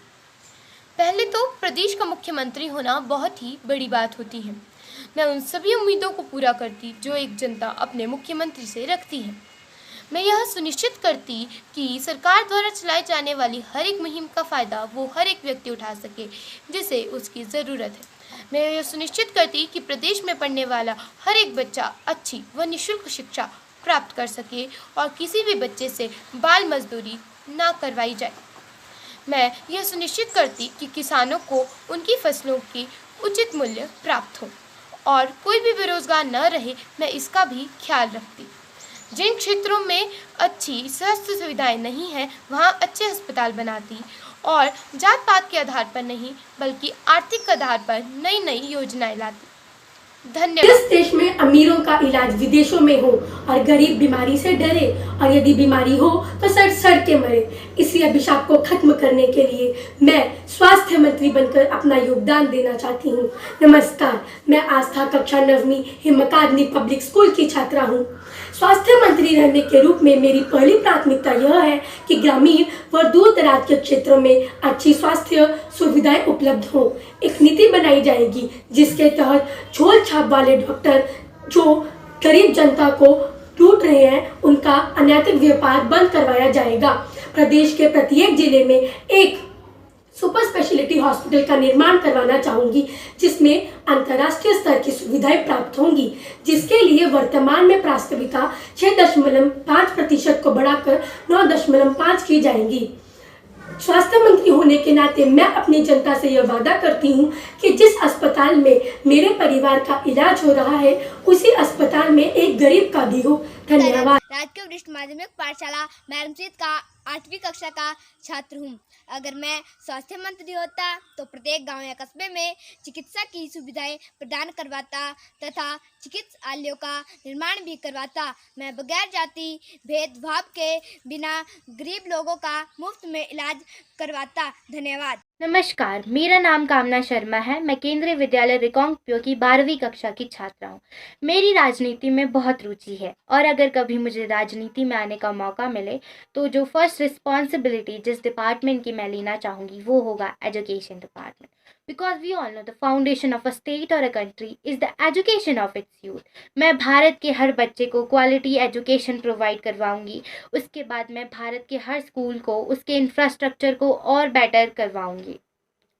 पहले तो प्रदेश का मुख्यमंत्री होना बहुत ही बड़ी बात होती है। मैं उन सभी उम्मीदों को पूरा करती जो एक जनता अपने मुख्यमंत्री से रखती है। मैं यह सुनिश्चित करती कि सरकार द्वारा चलाई जाने वाली हर एक मुहिम का फ़ायदा वो हर एक व्यक्ति उठा सके जिसे उसकी ज़रूरत है। मैं यह सुनिश्चित करती कि प्रदेश में पढ़ने वाला हर एक बच्चा अच्छी व निःशुल्क शिक्षा प्राप्त कर सके और किसी भी बच्चे से बाल मजदूरी ना करवाई जाए। मैं यह सुनिश्चित करती कि किसानों को उनकी फसलों की उचित मूल्य प्राप्त हो और कोई भी बेरोजगार न रहे, मैं इसका भी ख्याल रखती। जिन क्षेत्रों में अच्छी स्वास्थ्य सुविधाएं नहीं हैं वहां अच्छे अस्पताल बनाती और जात पात के आधार पर नहीं बल्कि आर्थिक आधार पर नई नई योजनाएं लाती। धन्यवाद। इस देश में अमीरों का इलाज विदेशों में हो और गरीब बीमारी से डरे और यदि बीमारी हो तो सड़ के मरे। इसी अभिशाप को खत्म करने के लिए मैं स्वास्थ्य मंत्री बनकर अपना योगदान देना चाहती हूँ। नमस्कार, मैं आस्था कक्षा 9वीं हिमकादनी पब्लिक स्कूल की छात्रा हूँ। स्वास्थ्य मंत्री रहने के रूप में मेरी पहली प्राथमिकता यह है कि ग्रामीण व दूर दराज के क्षेत्रों में अच्छी स्वास्थ्य सुविधाएं उपलब्ध हों। एक नीति बनाई जाएगी जिसके तहत झोल छाप वाले डॉक्टर जो गरीब जनता को लूट रहे हैं उनका अनैतिक व्यापार बंद करवाया जाएगा। प्रदेश के प्रत्येक जिले में एक सुपर स्पेशलिटी हॉस्पिटल का निर्माण करवाना चाहूंगी जिसमें अंतर्राष्ट्रीय स्तर की सुविधाएं प्राप्त होंगी, जिसके लिए वर्तमान में प्राथमिकता 6.5% को बढ़ाकर 9.5 की जाएंगी। स्वास्थ्य मंत्री होने के नाते मैं अपनी जनता से यह वादा करती हूँ कि जिस अस्पताल में मेरे परिवार का इलाज हो रहा है उसी अस्पताल में एक गरीब का भी हो। धन्यवाद। राजकीय वरिष्ठ माध्यमिक पाठशाला मैरमसीद का 8वीं कक्षा का छात्र हूँ। अगर मैं स्वास्थ्य मंत्री होता तो प्रत्येक गांव या कस्बे में चिकित्सा की सुविधाएं प्रदान करवाता तथा चिकित्सालयों का निर्माण भी करवाता। मैं बगैर जाति भेदभाव के बिना गरीब लोगों का मुफ्त में इलाज करवाता। धन्यवाद। नमस्कार, मेरा नाम कामना शर्मा है। मैं केंद्रीय विद्यालय रिकांगपिओ की 12वीं कक्षा की छात्रा हूँ। मेरी राजनीति में बहुत रुचि है और अगर कभी मुझे राजनीति में आने का मौका मिले तो जो फर्स्ट रिस्पॉन्सिबिलिटी जिस डिपार्टमेंट की मैं लेना चाहूँगी वो होगा education department. Because we all know the foundation of a state और a country is the education of its youth. मैं भारत के हर बच्चे को क्वालिटी एजुकेशन प्रोवाइड करवाऊँगी। उसके बाद मैं भारत के हर स्कूल को उसके इंफ्रास्ट्रक्चर को और बेटर करवाऊँगी।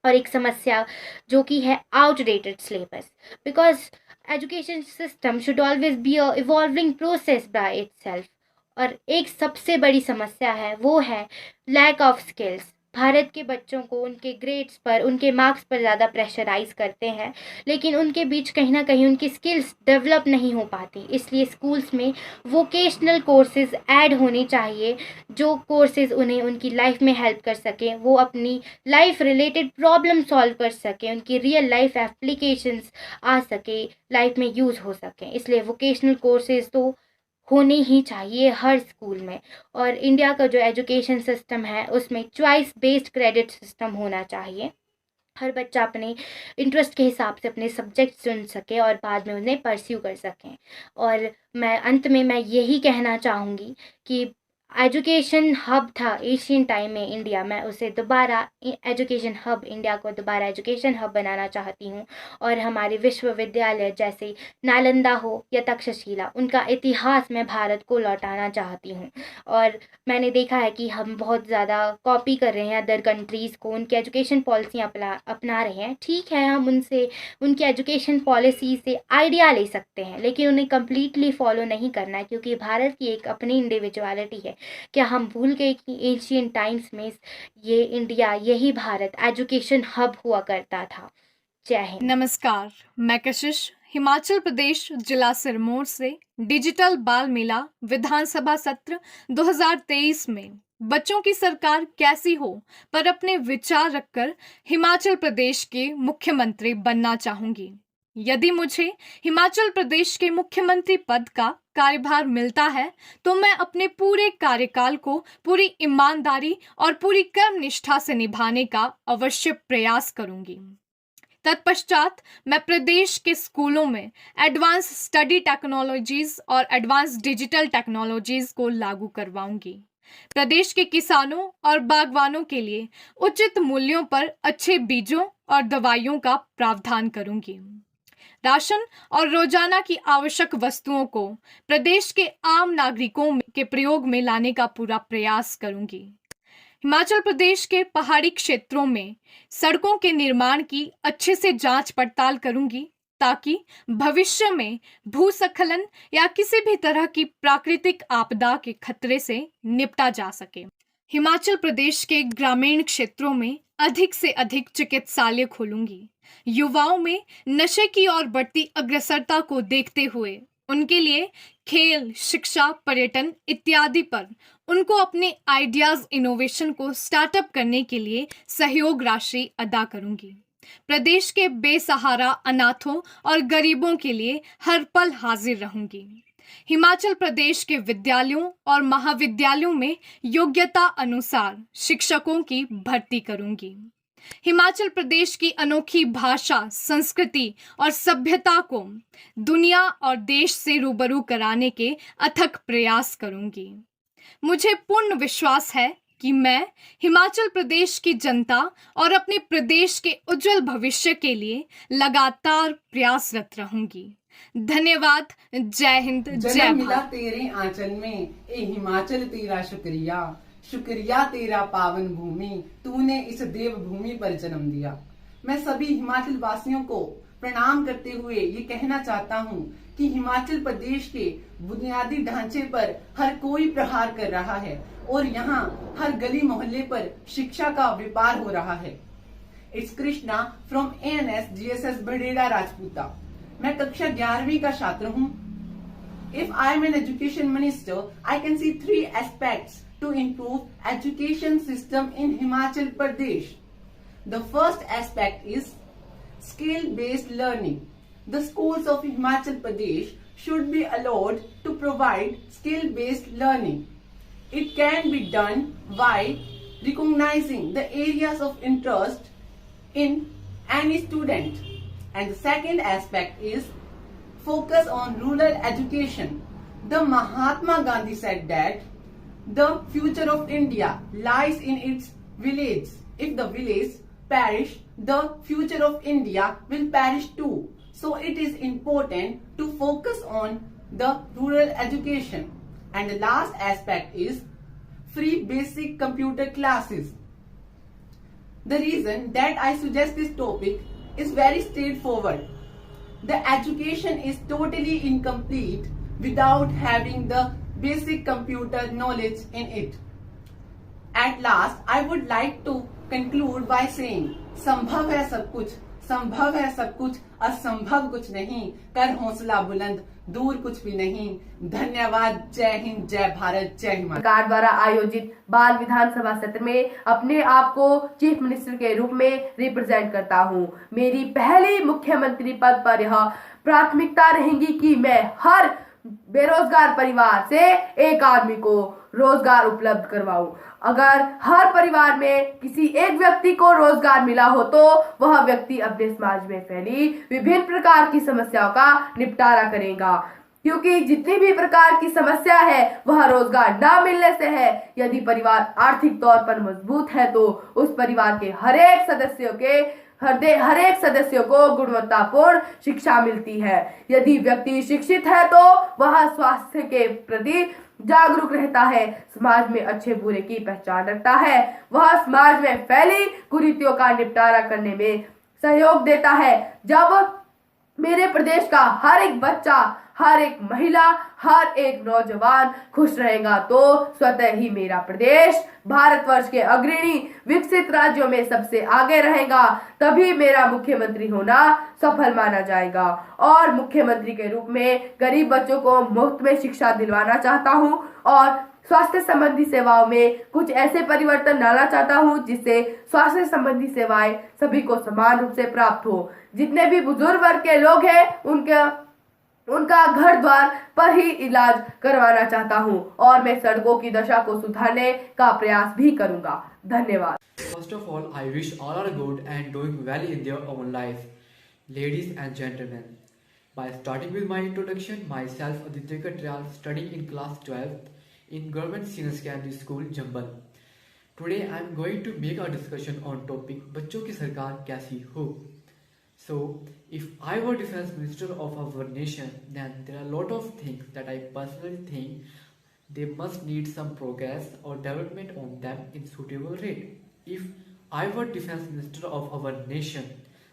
और एक समस्या जो कि है outdated syllabus, because education system should always be a evolving process by itself. और एक सबसे बड़ी समस्या है वो है लैक ऑफ स्किल्स। भारत के बच्चों को उनके ग्रेड्स पर उनके मार्क्स पर ज़्यादा प्रेशराइज करते हैं लेकिन उनके बीच कहीं ना कहीं उनकी स्किल्स डेवलप नहीं हो पाती। इसलिए स्कूल्स में वोकेशनल कोर्सेज ऐड होने चाहिए जो कोर्सेज उन्हें उनकी लाइफ में हेल्प कर सकें, वो अपनी लाइफ रिलेटेड प्रॉब्लम सॉल्व कर सकें, उनकी रियल लाइफ एप्लीकेशंस आ सके, लाइफ में यूज़ हो सकें। इसलिए वोकेशनल कोर्सेज तो होने ही चाहिए हर स्कूल में। और इंडिया का जो एजुकेशन सिस्टम है उसमें चॉइस बेस्ड क्रेडिट सिस्टम होना चाहिए। हर बच्चा अपने इंटरेस्ट के हिसाब से अपने सब्जेक्ट चुन सके और बाद में उन्हें परस्यू कर सकें। और मैं अंत में मैं यही कहना चाहूँगी कि एजुकेशन हब था एशियन टाइम में इंडिया, मैं उसे दोबारा एजुकेशन हब, इंडिया को दोबारा एजुकेशन हब बनाना चाहती हूँ। और हमारे विश्वविद्यालय जैसे नालंदा हो या तक्षशिला, उनका इतिहास मैं भारत को लौटाना चाहती हूँ। और मैंने देखा है कि हम बहुत ज़्यादा कॉपी कर रहे हैं अदर कंट्रीज़ को, उनकी एजुकेशन पॉलिसियाँ अपना रहे हैं। ठीक है, हम उनसे उनकी एजुकेशन पॉलिसी से आइडिया ले सकते हैं लेकिन उन्हें कम्प्लीटली फॉलो नहीं करना है क्योंकि भारत की एक अपनी इंडिविजुअलिटी है क्या हम भूल गए कि एशियन टाइम्स में ये इंडिया, यही भारत एजुकेशन हब हुआ करता था। जय हिंद। नमस्कार, मैं कशिश हिमाचल प्रदेश जिला सिरमौर से डिजिटल बाल मेला विधानसभा सत्र 2023 में बच्चों की सरकार कैसी हो पर अपने विचार रखकर हिमाचल प्रदेश के मुख्यमंत्री बनना चाहूंगी। यदि मुझे हिमाचल प्रदेश के मुख्यमंत्री पद का कार्यभार मिलता है तो मैं अपने पूरे कार्यकाल को पूरी ईमानदारी और पूरी कर्मनिष्ठा से निभाने का अवश्य प्रयास करूंगी। तत्पश्चात मैं प्रदेश के स्कूलों में एडवांस स्टडी टेक्नोलॉजीज और एडवांस डिजिटल टेक्नोलॉजीज को लागू करवाऊंगी। प्रदेश के किसानों और बागवानों के लिए उचित मूल्यों पर अच्छे बीजों और दवाइयों का प्रावधान करूंगी। राशन और रोजाना की आवश्यक वस्तुओं को प्रदेश के आम नागरिकों के प्रयोग में लाने का पूरा प्रयास करूंगी। हिमाचल प्रदेश के पहाड़ी क्षेत्रों में सड़कों के निर्माण की अच्छे से जांच पड़ताल करूंगी ताकि भविष्य में भूस्खलन या किसी भी तरह की प्राकृतिक आपदा के खतरे से निपटा जा सके। हिमाचल प्रदेश के ग्रामीण क्षेत्रों में अधिक से अधिक चिकित्सालय खोलूंगी। युवाओं में नशे की ओर बढ़ती अग्रसरता को देखते हुए उनके लिए खेल, शिक्षा, पर्यटन इत्यादि पर उनको अपने आइडियाज इनोवेशन को स्टार्टअप करने के लिए सहयोग राशि अदा करूंगी। प्रदेश के बेसहारा अनाथों और गरीबों के लिए हर पल हाजिर रहूंगी। हिमाचल प्रदेश के विद्यालयों और महाविद्यालयों में योग्यता अनुसार शिक्षकों की भर्ती करूंगी। हिमाचल प्रदेश की अनोखी भाषा, संस्कृति और सभ्यता को दुनिया और देश से रूबरू कराने के अथक प्रयास करूंगी। मुझे पूर्ण विश्वास है कि मैं हिमाचल प्रदेश की जनता और अपने प्रदेश के उज्जवल भविष्य के लिए लगातार प्रयासरत रहूंगी। धन्यवाद। जय हिंद, जय जन्म मिला भारत। तेरे आंचल में, ए हिमाचल तेरा शुक्रिया, शुक्रिया तेरा पावन भूमि, तूने इस देव भूमि पर जन्म दिया। मैं सभी हिमाचल वासियों को प्रणाम करते हुए ये कहना चाहता हूँ कि हिमाचल प्रदेश के बुनियादी ढांचे पर हर कोई प्रहार कर रहा है और यहाँ हर गली मोहल्ले पर शिक्षा का व्यापार हो रहा है। It's Krishna from ANS GSS बड़ेड़ा राजपूता। मैं कक्षा 11वीं का छात्र हूँ। If I am an education minister, I can see 3 aspects to improve education system in Himachal Pradesh. The first aspect is skill-based learning. The schools of Himachal Pradesh should be allowed to provide skill-based learning. It can be done by recognizing the areas of interest in any student. And the second aspect is focus on rural education. The Mahatma Gandhi said that the future of India lies in its village. If the village perish, the future of India will perish too. So it is important to focus on the rural education. And the last aspect is free basic computer classes. The reason that I suggest this topic is very straightforward. The education is totally incomplete without having the basic computer knowledge in it. At last, I would like to conclude by saying, संभव है सब कुछ, संभव है सब कुछ, असंभव कुछ नहीं, कर हौसला बुलंद, दूर कुछ भी नहीं। धन्यवाद। जय हिंद, जय भारत, जय हिमाचल। सरकार द्वारा आयोजित बाल विधानसभा सत्र में अपने आप को चीफ मिनिस्टर के रूप में रिप्रेजेंट करता हूं। मेरी पहली मुख्यमंत्री पद पर यह प्राथमिकता रहेगी कि मैं हर बेरोजगार परिवार से एक आदमी को रोजगार उपलब्ध करवाऊं। अगर हर परिवार में किसी एक व्यक्ति को रोजगार मिला हो तो वह व्यक्ति अपने समाज में फैली विभिन्न प्रकार की समस्याओं का निपटारा करेगा, क्योंकि जितनी भी प्रकार की समस्या है वह रोजगार न मिलने से है। यदि परिवार आर्थिक तौर पर मजबूत है तो उस परिवार के हर एक सदस्यों को गुणवत्तापूर्ण शिक्षा मिलती है। यदि व्यक्ति शिक्षित है तो वह स्वास्थ्य के प्रति जागरूक रहता है, समाज में अच्छे बुरे की पहचान रखता है, वह समाज में फैली कुरीतियों का निपटारा करने में सहयोग देता है। जब मेरे प्रदेश का हर एक बच्चा, हर एक महिला, हर एक नौजवान खुश रहेगा तो स्वतः ही मेरा प्रदेश भारतवर्ष के अग्रणी विकसित राज्यों में सबसे आगे रहेगा। तभी मेरा मुख्यमंत्री होना सफल माना जाएगा। और मुख्यमंत्री के रूप में गरीब बच्चों को मुफ्त में शिक्षा दिलवाना चाहता हूं और स्वास्थ्य संबंधी सेवाओं में कुछ ऐसे परिवर्तन लाना चाहता हूं जिससे स्वास्थ्य संबंधी सेवाएं सभी को समान रूप से प्राप्त हो। जितने भी बुजुर्ग वर्ग के लोग हैं उनका घर द्वार पर ही इलाज करवाना चाहता हूं और मैं सड़कों की दशा को सुधारने का प्रयास भी करूंगा। धन्यवाद। First of all, I wish all are good and doing well in their own life. Ladies and gentlemen, by starting with my introduction, myself Aditya Katriyal, studying in class 12th in Government Senior Secondary School, Jambal. Today I am going to make a discussion on topic बच्चों की सरकार कैसी हो. So, if I were Defense Minister of our nation, then there are a lot of things that I personally think they must need some progress or development on them in suitable rate. If I were Defense Minister of our nation,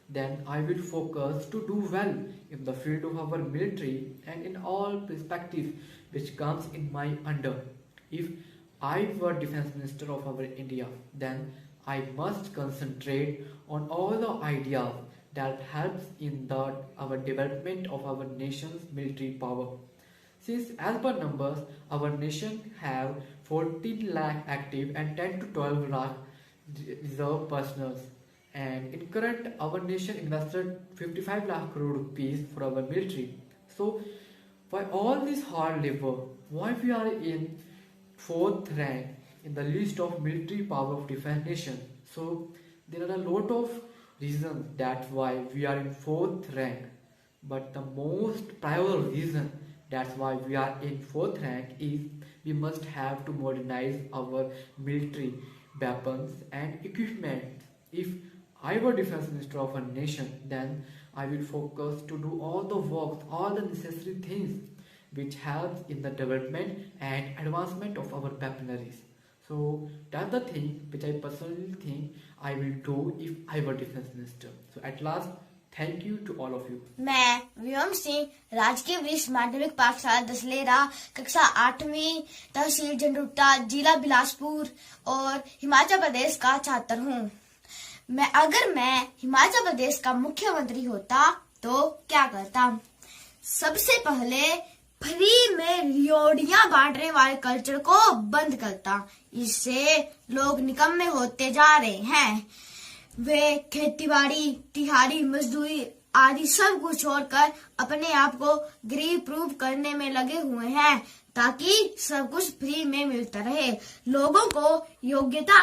then I will focus to do well in the field of our military and in all perspectives which comes in my under. If I were Defense Minister of our India, then I must concentrate on all the ideas that helps in our development of our nation's military power. Since as per numbers, our nation have 14 lakh active and 10 to 12 lakh reserve personals. And in current, our nation invested 55 lakh crore rupees for our military. So, by all this hard labor, why we are in 4th rank in the list of military power of defense nation? So, there are a lot of reasons that's why we are in 4th rank. But the most prior reason that's why we are in 4th rank is we must have to modernize our military weapons and equipment. If I were Defense Minister of a nation, then I will focus to do all the work, all the necessary things which helps in the development and advancement of our weaponries. So that's the thing which I personally think I will do if I were Defense Minister. So at last, thank you to all of you. मैं व्योम सिंह राजकीय वरिष्ठ माध्यमिक पाठशाला दसलेरा कक्षा 8वीं तहसील झंडुट्टा जिला बिलासपुर और हिमाचल प्रदेश का छात्र हूँ। अगर मैं हिमाचल प्रदेश का मुख्यमंत्री होता तो क्या करता? सबसे पहले फ्री में रियोड़ियां बांटने वाले कल्चर को बंद करता। इससे लोग निकम्मे होते जा रहे हैं। वे खेतीबाड़ी, तिहाड़ी, मजदूरी आदि सब कुछ छोड़कर अपने आप को गरीब प्रूफ करने में लगे हुए हैं ताकि सब कुछ फ्री में मिलता रहे। लोगों को योग्यता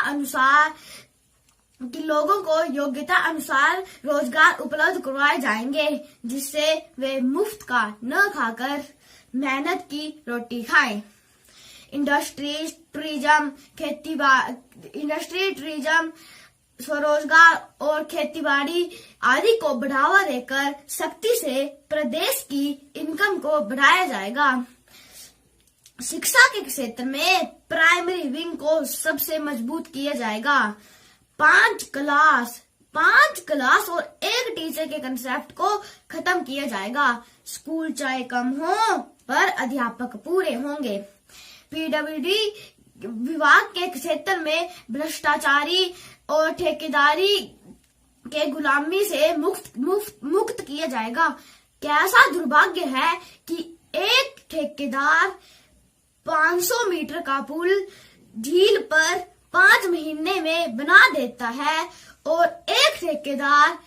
अनुसार रोजगार उपलब्ध करवाए जाएंगे जिससे वे मुफ्त का न खाकर मेहनत की रोटी खाएं। इंडस्ट्री, टूरिज्म, स्वरोजगार और खेतीबाड़ी आदि को बढ़ावा देकर सख्ती से प्रदेश की इनकम को बढ़ाया जाएगा। शिक्षा के क्षेत्र में प्राइमरी विंग को सबसे मजबूत किया जाएगा। 5 क्लास और 1 टीचर के कंसेप्ट को खत्म किया जाएगा। स्कूल चाहे कम हो पर अध्यापक पूरे होंगे। पीडब्ल्यूडी विभाग के क्षेत्र में भ्रष्टाचारी और ठेकेदारी के गुलामी से मुक्त किया जाएगा। कैसा दुर्भाग्य है कि एक ठेकेदार 500 मीटर का पुल झील पर 5 महीने में बना देता है और एक ठेकेदार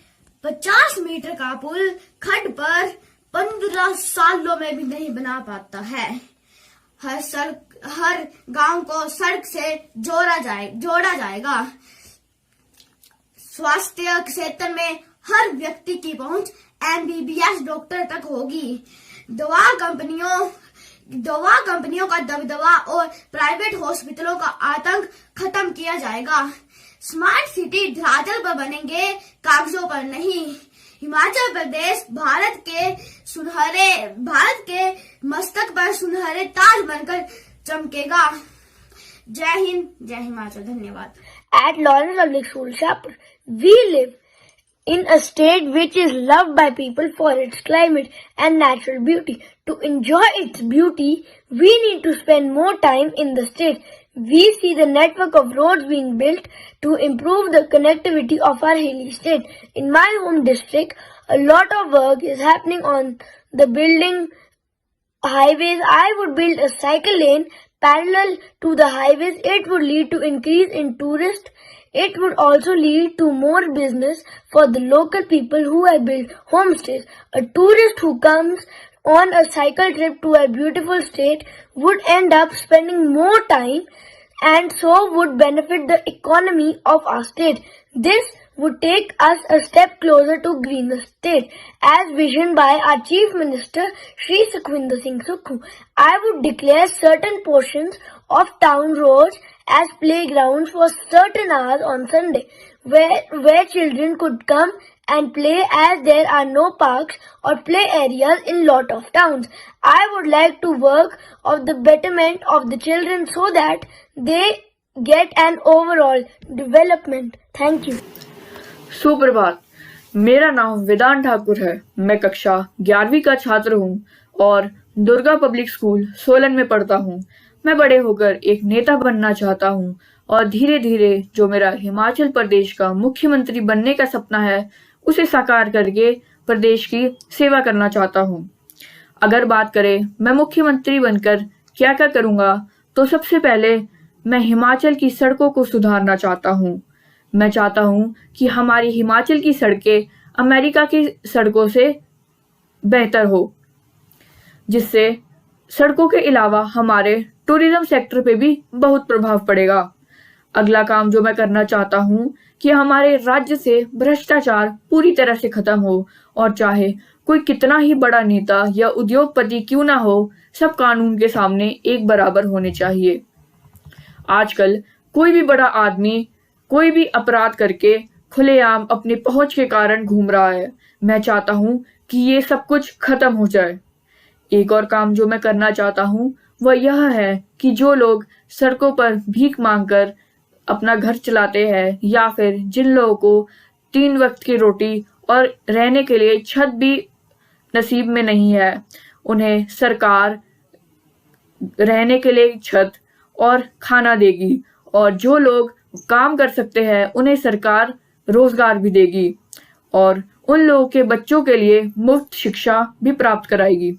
50 मीटर का पुल खड्ड पर 15 सालों में भी नहीं बना पाता है। हर गांव को सड़क से जोड़ा जाएगा। स्वास्थ्य क्षेत्र में हर व्यक्ति की पहुंच MBBS डॉक्टर तक होगी। दवा कंपनियों का दबदबा और प्राइवेट हॉस्पिटलों का आतंक खत्म किया जाएगा। स्मार्ट सिटी धरातल पर बनेंगे, कागजों पर नहीं। हिमाचल प्रदेश भारत के मस्तक पर सुनहरे ताज बनकर चमकेगा। जय हिंद, जय हिमाचल। धन्यवाद। At Lawrence Public School, Shahpur, we live in a state which is loved by people for its climate and natural beauty. To enjoy its beauty, we need to spend more time in the state. We see the network of roads being built to improve the connectivity of our hilly state. In my home district, a lot of work is happening on the building highways. I would build a cycle lane parallel to the highways. It would lead to increase in tourists. It would also lead to more business for the local people who have built homestays. A tourist who comes on a cycle trip to a beautiful state would end up spending more time and so would benefit the economy of our state. This would take us a step closer to greener state, as visioned by our Chief Minister Shri Sukhwinder Singh Sukhu. I would declare certain portions of town roads as playgrounds for certain hours on Sunday, where children could come and play, as there are no parks or play areas in lot of towns. I would like to work of the betterment of the children so that they get an overall development. Thank you. सुप्रभात, मेरा नाम वेदांत ठाकुर है। मैं कक्षा 11वीं का छात्र हूँ और दुर्गा पब्लिक स्कूल सोलन में पढ़ता हूँ। मैं बड़े होकर एक नेता बनना चाहता हूँ और धीरे धीरे जो मेरा हिमाचल प्रदेश का मुख्यमंत्री बनने का सपना है उसे साकार करके प्रदेश की सेवा करना चाहता हूँ। अगर बात करें मैं मुख्यमंत्री बनकर क्या क्या करूँगा, तो सबसे पहले मैं हिमाचल की सड़कों को सुधारना चाहता हूँ। मैं चाहता हूँ कि हमारी हिमाचल की सड़कें अमेरिका की सड़कों से बेहतर हो, जिससे सड़कों के अलावा हमारे टूरिज्म सेक्टर पे भी बहुत प्रभाव पड़ेगा। अगला काम जो मैं करना चाहता हूँ कि हमारे राज्य से भ्रष्टाचार पूरी तरह से खत्म हो, और चाहे कोई कितना ही बड़ा नेता या उद्योगपति क्यों ना हो, सब कानून के सामने एक बराबर होने चाहिए। आजकल कोई भी बड़ा आदमी कोई भी अपराध करके खुलेआम अपनी पहुंच के कारण घूम रहा है। मैं चाहता हूं कि ये सब कुछ खत्म हो जाए। एक और काम जो मैं करना चाहता हूं वह यह है कि जो लोग सड़कों पर भीख मांगकर अपना घर चलाते हैं, या फिर जिन लोगों को 3 वक्त की रोटी और रहने के लिए छत भी नसीब में नहीं है, उन्हें सरकार रहने के लिए छत और खाना देगी, और जो लोग काम कर सकते हैं उन्हें सरकार रोजगार भी देगी, और उन लोगों के बच्चों के लिए मुफ्त शिक्षा भी प्राप्त कराएगी।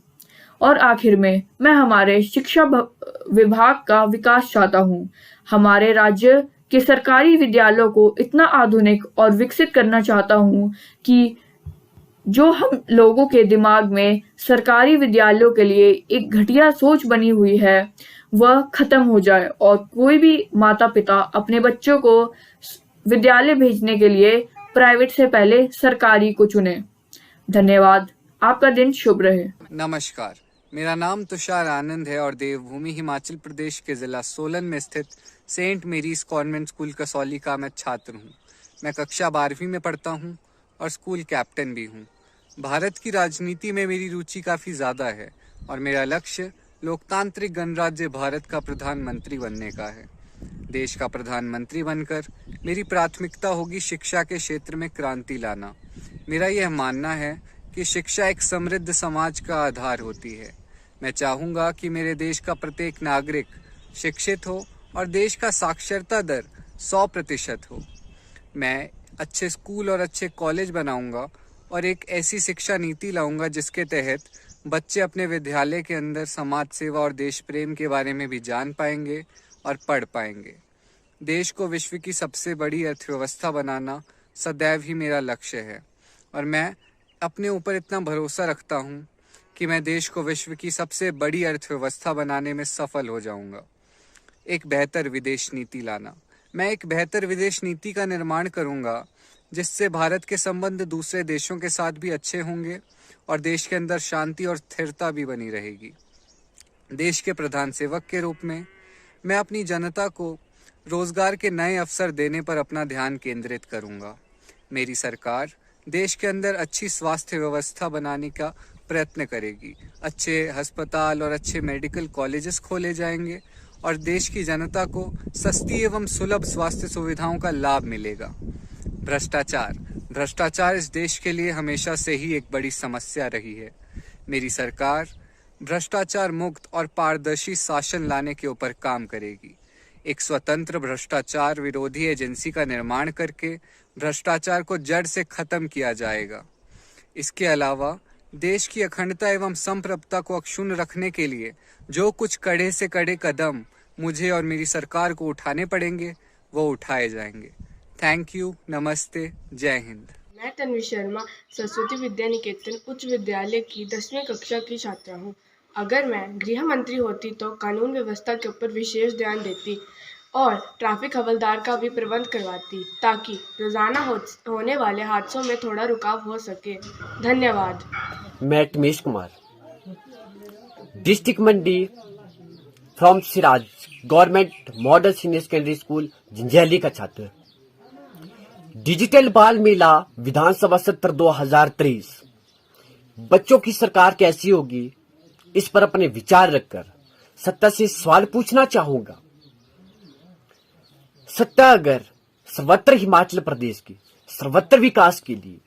और आखिर में मैं हमारे शिक्षा विभाग का विकास चाहता हूँ। हमारे राज्य के सरकारी विद्यालयों को इतना आधुनिक और विकसित करना चाहता हूँ कि जो हम लोगों के दिमाग में सरकारी विद्यालयों के लिए एक घटिया सोच बनी हुई है वह खत्म हो जाए, और कोई भी माता पिता अपने बच्चों को विद्यालय भेजने के लिए प्राइवेट से पहले सरकारी को चुने। धन्यवाद। आपका दिन शुभ रहे। नमस्कार, मेरा नाम तुषार आनंद है और देवभूमि हिमाचल प्रदेश के जिला सोलन में स्थित Saint Mary's convent school Kasauli का मैं छात्र हूँ। मैं कक्षा 12वीं में पढ़ता हूँ और स्कूल कैप्टन भी हूँ। भारत की राजनीति में मेरी रुचि काफ़ी ज़्यादा है और मेरा लक्ष्य लोकतांत्रिक गणराज्य भारत का प्रधानमंत्री बनने का है। देश का प्रधानमंत्री बनकर मेरी प्राथमिकता होगी शिक्षा के क्षेत्र में क्रांति लाना। मेरा यह मानना है कि शिक्षा एक समृद्ध समाज का आधार होती है। मैं चाहूँगा कि मेरे देश का प्रत्येक नागरिक शिक्षित हो और देश का साक्षरता दर 100% हो। मैं अच्छे स्कूल और अच्छे कॉलेज बनाऊंगा और एक ऐसी शिक्षा नीति लाऊंगा जिसके तहत बच्चे अपने विद्यालय के अंदर समाज सेवा और देश प्रेम के बारे में भी जान पाएंगे और पढ़ पाएंगे। देश को विश्व की सबसे बड़ी अर्थव्यवस्था बनाना सदैव ही मेरा लक्ष्य है और मैं अपने ऊपर इतना भरोसा रखता हूँ कि मैं देश को विश्व की सबसे बड़ी अर्थव्यवस्था बनाने में सफल हो जाऊँगा। एक बेहतर विदेश नीति लाना। मैं एक बेहतर विदेश नीति का निर्माण करूँगा जिससे भारत के संबंध दूसरे देशों के साथ भी अच्छे होंगे और देश के अंदर शांति और स्थिरता भी बनी रहेगी। देश के प्रधान सेवक के रूप में मैं अपनी जनता को रोजगार के नए अवसर देने पर अपना ध्यान केंद्रित करूँगा। मेरी सरकार देश के अंदर अच्छी स्वास्थ्य व्यवस्था बनाने का प्रयत्न करेगी। अच्छे अस्पताल और अच्छे मेडिकल कॉलेजेस खोले जाएंगे और देश की जनता को सस्ती एवं सुलभ स्वास्थ्य सुविधाओं का लाभ मिलेगा। भ्रष्टाचार भ्रष्टाचार इस देश के लिए हमेशा से ही एक बड़ी समस्या रही है। मेरी सरकार भ्रष्टाचार मुक्त और पारदर्शी शासन लाने के ऊपर काम करेगी। एक स्वतंत्र भ्रष्टाचार विरोधी एजेंसी का निर्माण करके भ्रष्टाचार को जड़ से खत्म किया जाएगा। इसके अलावा देश की अखंडता एवं संप्रभुता को अक्षुण्ण रखने के लिए जो कुछ कड़े से कड़े कदम मुझे और मेरी सरकार को उठाने पड़ेंगे वो उठाए जाएंगे। थैंक यू, नमस्ते, जय हिंद। मैं तन्वी शर्मा सरस्वती विद्या निकेतन उच्च विद्यालय की 10वीं कक्षा की छात्रा हूँ। अगर मैं गृह मंत्री होती तो कानून व्यवस्था के ऊपर विशेष ध्यान देती और ट्रैफिक हवलदार का भी प्रबंध करवाती ताकि रोजाना होने वाले हादसों में थोड़ा रुकाव हो सके। धन्यवाद। मैं Tamesh Kumar, district Mandi from Siraj government model senior secondary school Janjehli का छात्र। डिजिटल बाल मेला विधानसभा सत्र 2023 बच्चों की सरकार कैसी होगी, इस पर अपने विचार रखकर सत्ता से सवाल पूछना चाहूंगा। सत्ता अगर सर्वत्र हिमाचल प्रदेश के सर्वत्र विकास के लिए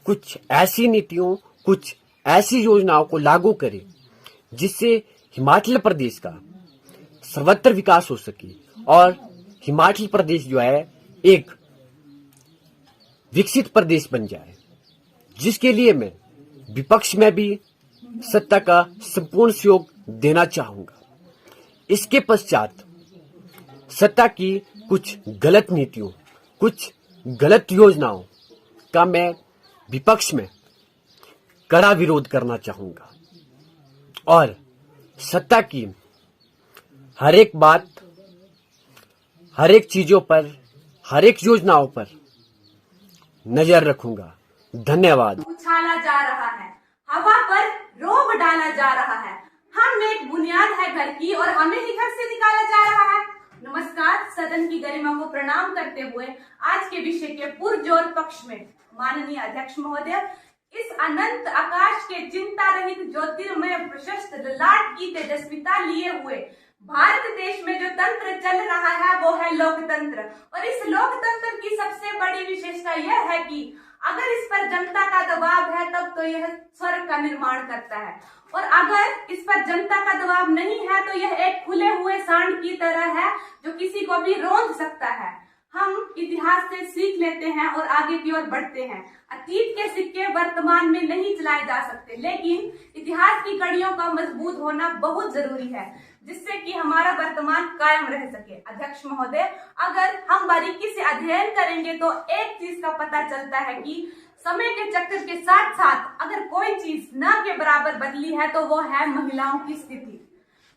कुछ ऐसी नीतियों, कुछ ऐसी योजनाओं को लागू करे जिससे हिमाचल प्रदेश का सर्वत्र विकास हो सके और हिमाचल प्रदेश जो है एक विकसित प्रदेश बन जाए, जिसके लिए मैं विपक्ष में भी सत्ता का संपूर्ण सहयोग देना चाहूंगा। इसके पश्चात सत्ता की कुछ गलत नीतियों, कुछ गलत योजनाओं का मैं विपक्ष में कड़ा विरोध करना चाहूंगा और सत्ता की हर एक बात, हर एक चीजों पर, हर एक योजनाओं पर नजर रखूंगा। धन्यवाद। उछाला जा रहा है, हवा पर रोब डाला जा रहा है, हम एक बुनियाद है घर की और हमें ही घर से निकाला जा रहा है। नमस्कार, सदन की गरिमा को प्रणाम करते हुए आज के विषय के पुरजोर पक्ष में माननीय अध्यक्ष महोदय, इस अनंत आकाश के चिंता रहित ज्योतिर्मय प्रशस्त ललाट की तेजस्विता लिए हुए भारत देश में जो तंत्र चल रहा है वो है लोकतंत्र। और इस लोकतंत्र की सबसे बड़ी विशेषता यह है कि अगर इस पर जनता का दबाव है तब तो यह स्वर्ग का निर्माण करता है, और अगर इस पर जनता का दबाव नहीं है तो यह एक खुले हुए सांड की तरह है जो किसी को भी रौंद सकता है। हम इतिहास से सीख लेते हैं और आगे की ओर बढ़ते हैं। अतीत के सिक्के वर्तमान में नहीं चलाए जा सकते, लेकिन इतिहास की कड़ियों का मजबूत होना बहुत जरूरी है जिससे कि हमारा वर्तमान कायम रह सके। अध्यक्ष महोदय, अगर हम बारीकी से अध्ययन करेंगे तो एक चीज का पता चलता है कि समय के चक्कर के साथ साथ अगर कोई चीज न के बराबर बदली है तो वो है महिलाओं की स्थिति।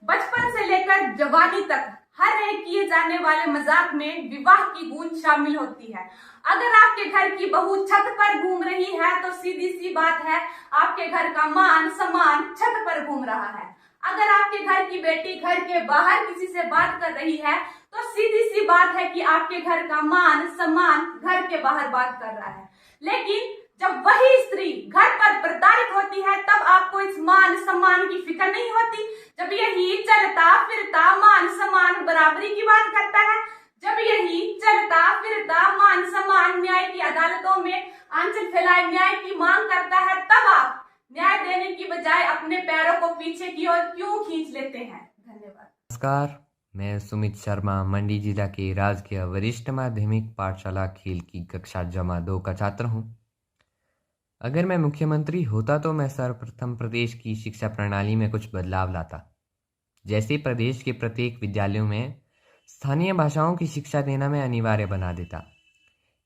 बचपन से लेकर जवानी तक हर एक किए जाने वाले मजाक में विवाह की गूंज शामिल होती है। अगर आपके घर की बहू छत पर घूम रही है तो सीधी सी बात है आपके घर का मान सम्मान छत पर घूम रहा है। अगर आपके घर की बेटी घर के बाहर किसी से बात कर रही है तो सीधी सी बात है कि आपके घर का मान सम्मान घर के बाहर बात कर रहा है। लेकिन जब वही स्त्री घर पर प्रताड़ित होती है तब आपको इस मान सम्मान की फिक्र नहीं होती। जब यही चलता फिरता मान सम्मान बराबरी की बात करता है, जब यही चलता फिरता मान सम्मान न्याय की अदालतों में आंचल फैलाए न्याय की मांग करता है, तब आप न्याय देने की बजाय अपने पैरों को पीछे की ओर क्यों खींच लेते हैं? धन्यवाद। नमस्कार, मैं सुमित शर्मा मंडी जिला के राजकीय वरिष्ठ माध्यमिक पाठशाला खेल की कक्षा जमा 2 का छात्र हूँ। अगर मैं मुख्यमंत्री होता तो मैं सर्वप्रथम प्रदेश की शिक्षा प्रणाली में कुछ बदलाव लाता। जैसे प्रदेश के प्रत्येक विद्यालयों में स्थानीय भाषाओं की शिक्षा देना मैं अनिवार्य बना देता।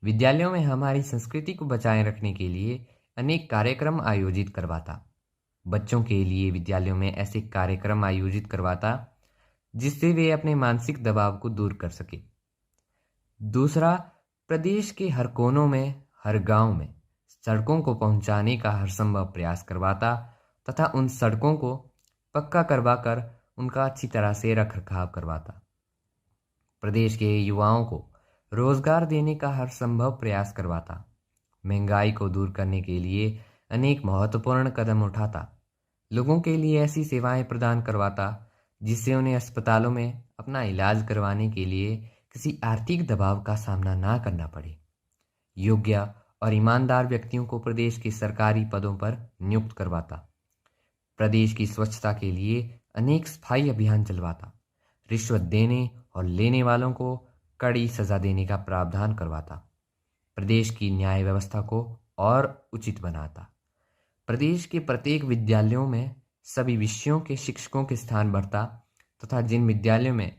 विद्यालयों में हमारी संस्कृति को बचाए रखने के लिए अनेक कार्यक्रम आयोजित करवाता। बच्चों के लिए विद्यालयों में ऐसे कार्यक्रम आयोजित करवाता जिससे वे अपने मानसिक दबाव को दूर कर सके। दूसरा, प्रदेश के हर कोनों में, हर गांव में सड़कों को पहुंचाने का हर संभव प्रयास करवाता तथा उन सड़कों को पक्का करवाकर उनका अच्छी तरह से रखरखाव करवाता। प्रदेश के युवाओं को रोजगार देने का हर संभव प्रयास करवाता। महंगाई को दूर करने के लिए अनेक महत्वपूर्ण कदम उठाता। लोगों के लिए ऐसी सेवाएं प्रदान करवाता जिससे उन्हें अस्पतालों में अपना इलाज करवाने के लिए किसी आर्थिक दबाव का सामना ना करना पड़े। योग्य और ईमानदार व्यक्तियों को प्रदेश के सरकारी पदों पर नियुक्त करवाता। प्रदेश की स्वच्छता के लिए अनेक सफाई अभियान चलवाता। रिश्वत देने और लेने वालों को कड़ी सजा देने का प्रावधान करवाता। प्रदेश की न्याय व्यवस्था को और उचित बनाता। प्रदेश के प्रत्येक विद्यालयों में सभी विषयों के शिक्षकों के स्थान बढ़ता तथा जिन विद्यालयों में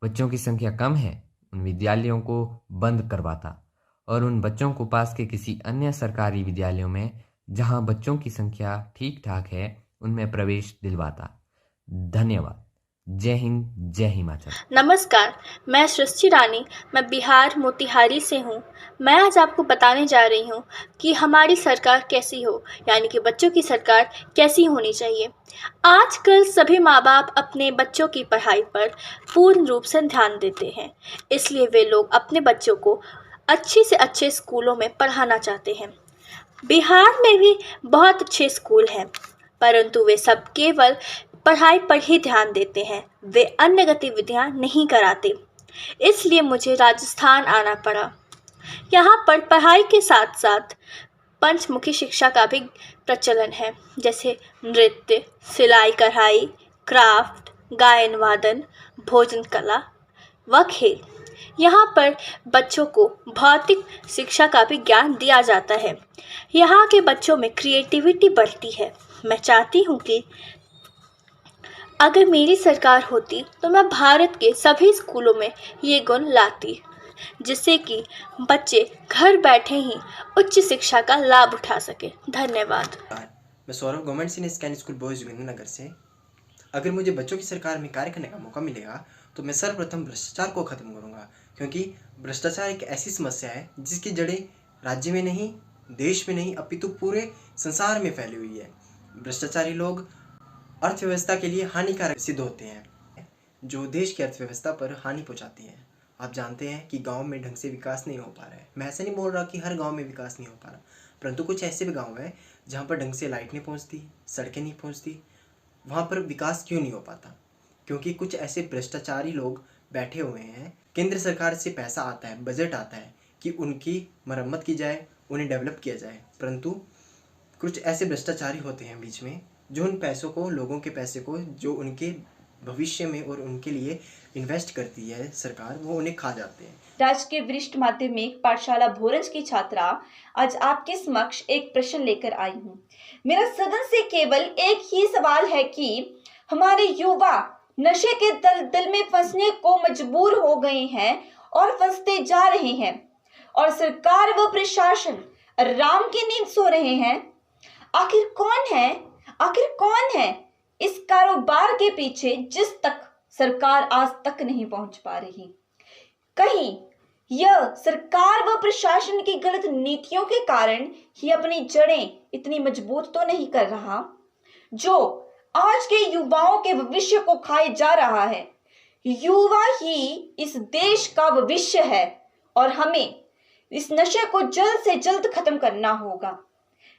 बच्चों की संख्या कम है उन विद्यालयों को बंद करवाता और उन बच्चों को पास के किसी अन्य सरकारी विद्यालयों में जहां बच्चों की संख्या ठीक ठाक है उनमें प्रवेश दिलवाता। धन्यवाद। जय हिंद, जय हिमाचल। नमस्कार, मैं सृष्टि रानी, मैं बिहार मोतिहारी से हूँ। मैं आज आपको बताने जा रही हूँ कि हमारी सरकार कैसी हो, यानी कि बच्चों की सरकार कैसी होनी चाहिए। आजकल सभी माँ बाप अपने बच्चों की पढ़ाई पर पूर्ण रूप से ध्यान देते हैं, इसलिए वे लोग अपने बच्चों को अच्छे से अच्छे स्कूलों में पढ़ाना चाहते हैं। बिहार में भी बहुत अच्छे स्कूल हैं, परंतु वे सब केवल पढ़ाई पर ही ध्यान देते हैं, वे अन्य गतिविधियां नहीं कराते। इसलिए मुझे राजस्थान आना पड़ा। यहाँ पर पढ़ाई के साथ साथ पंचमुखी शिक्षा का भी प्रचलन है, जैसे नृत्य, सिलाई कढ़ाई, क्राफ्ट, गायन वादन, भोजन कला व खेल। यहाँ पर बच्चों को भौतिक शिक्षा का भी ज्ञान दिया जाता है। यहाँ के बच्चों में क्रिएटिविटी बढ़ती है। मैं चाहती हूँ कि अगर मेरी सरकार होती तो मैं भारत के सभी स्कूलों में ये गुण लाती, जिससे कि बच्चे घर बैठे ही उच्च शिक्षा का लाभ उठा सके। धन्यवाद। मैं Saurabh government senior secondary school boys Jogindernagar से। अगर मुझे बच्चों की सरकार में कार्य करने का मौका मिलेगा तो मैं सर्वप्रथम भ्रष्टाचार को खत्म करूंगा, क्योंकि भ्रष्टाचार एक ऐसी समस्या है जिसकी जड़ें राज्य में नहीं, देश में नहीं, अपितु पूरे संसार में फैली हुई है। भ्रष्टाचारी लोग अर्थव्यवस्था के लिए हानिकारक सिद्ध होते हैं, जो देश की अर्थव्यवस्था पर हानि पहुंचाती हैं। आप जानते हैं कि गांव में ढंग से विकास नहीं हो पा रहा है। मैं ऐसे नहीं बोल रहा कि हर गांव में विकास नहीं हो पा रहा, परंतु कुछ ऐसे भी गांव हैं जहां पर ढंग से लाइट नहीं पहुंचती, सड़कें नहीं पहुंचती। वहां पर विकास क्यों नहीं हो पाता? क्योंकि कुछ ऐसे भ्रष्टाचारी लोग बैठे हुए हैं। केंद्र सरकार से पैसा आता है, बजट आता है कि उनकी मरम्मत की जाए, उन्हें डेवलप किया जाए, परंतु कुछ ऐसे भ्रष्टाचारी होते हैं बीच में जो उन पैसों को, लोगों के पैसे को जो उनके भविष्य में और उनके लिए इन्वेस्ट करती है सरकार, वो उन्हें खा जाते हैं। राजकीय वरिष्ठ माध्यमिक पाठशाला भोरंज की छात्रा आज आपके समक्ष एक प्रश्न लेकर आई हूँ। मेरा सदन से केवल एक ही सवाल है कि हमारे युवा नशे के दलदल में फंसने को मजबूर हो गए हैं और फंसते जा रहे हैं, और सरकार व प्रशासन राम की नींद सो रहे हैं। आखिर कौन है इस कारोबार के पीछे जिस तक सरकार आज तक नहीं पहुंच पा रही? कहीं यह सरकार व प्रशासन की गलत नीतियों के कारण ही अपनी जड़ें इतनी मजबूत तो नहीं कर रहा, जो आज के युवाओं के भविष्य को खाए जा रहा है? युवा ही इस देश का भविष्य है और हमें इस नशे को जल्द से जल्द खत्म करना होगा।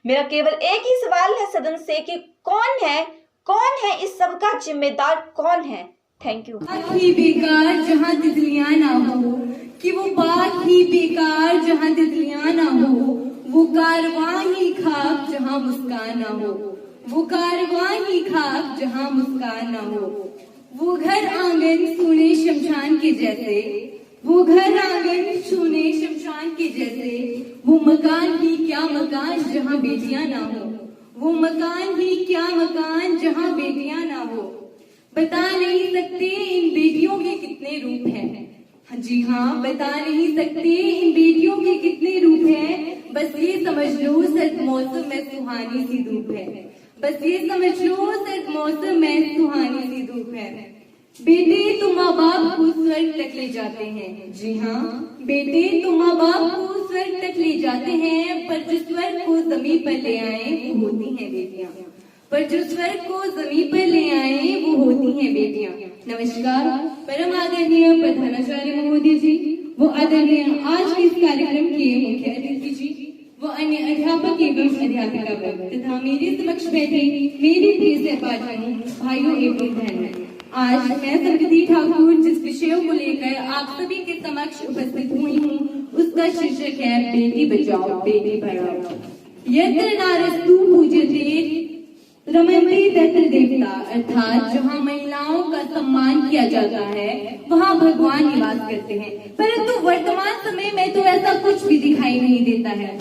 मेरा केवल एक ही सवाल है सदन से कि कौन है इस सब का जिम्मेदार? कौन है? Thank you. ही बेकार जहाँ तितलियां ना हो, कि वो बात ही बेकार जहाँ तितलियां ना हो, वो कारवां ही खाक जहाँ मुस्कान ना हो, वो कारवां ही खाक जहाँ मुस्कान ना हो, वो घर आंगन सूने शमशान के जैसे, वो घर आंगन सूने शमशान के जैसे, वो मकान ही क्या मकान जहाँ बेटियां ना हो, वो मकान ही क्या मकान जहाँ बेटियां ना हो। बता नहीं सकते इन बेटियों के कितने रूप हैं। जी हाँ, बता नहीं सकते इन बेटियों के कितने रूप हैं। बस ये समझ लो सर्द मौसम में सुहानी सी धूप है। बस ये समझ लो सर्द मौसम में सुहानी सी धूप है। बेटे तो माँ बाप को स्वर्ग तक ले जाते हैं। जी हाँ, बेटे तो माँ बाप को स्वर्ग तक ले जाते हैं, पर जो स्वर्ग को जमीन पर ले आए वो होती हैं बेटियाँ। पर जो स्वर्ग को जमीन पर ले आए वो होती हैं बेटियाँ। नमस्कार, परम आदरणीय प्रधानाचार्य महोदय जी, वो आदरणीय आज के इस कार्यक्रम के मुख्य अतिथि जी, वो अन्य अध्यापक एवं अध्यापिका वर्ग तथा मेरे समक्ष बैठे मेरे प्रिय सहपाठियों, भाइयों एवं बहनों। आज मैं संगति ठाकुर जिस विषयों को लेकर आप सभी के समक्ष उपस्थित हुई हूँ उसका शीर्षक है बेटी बचाओ बेटी पढ़ाओ। यत्र नारस्तु पूज्यते रमन्ते तत्र देवता, अर्थात जहाँ महिलाओं का सम्मान किया जाता है वहाँ भगवान निवास करते हैं। परंतु वर्तमान समय में तो ऐसा कुछ भी दिखाई नहीं देता है।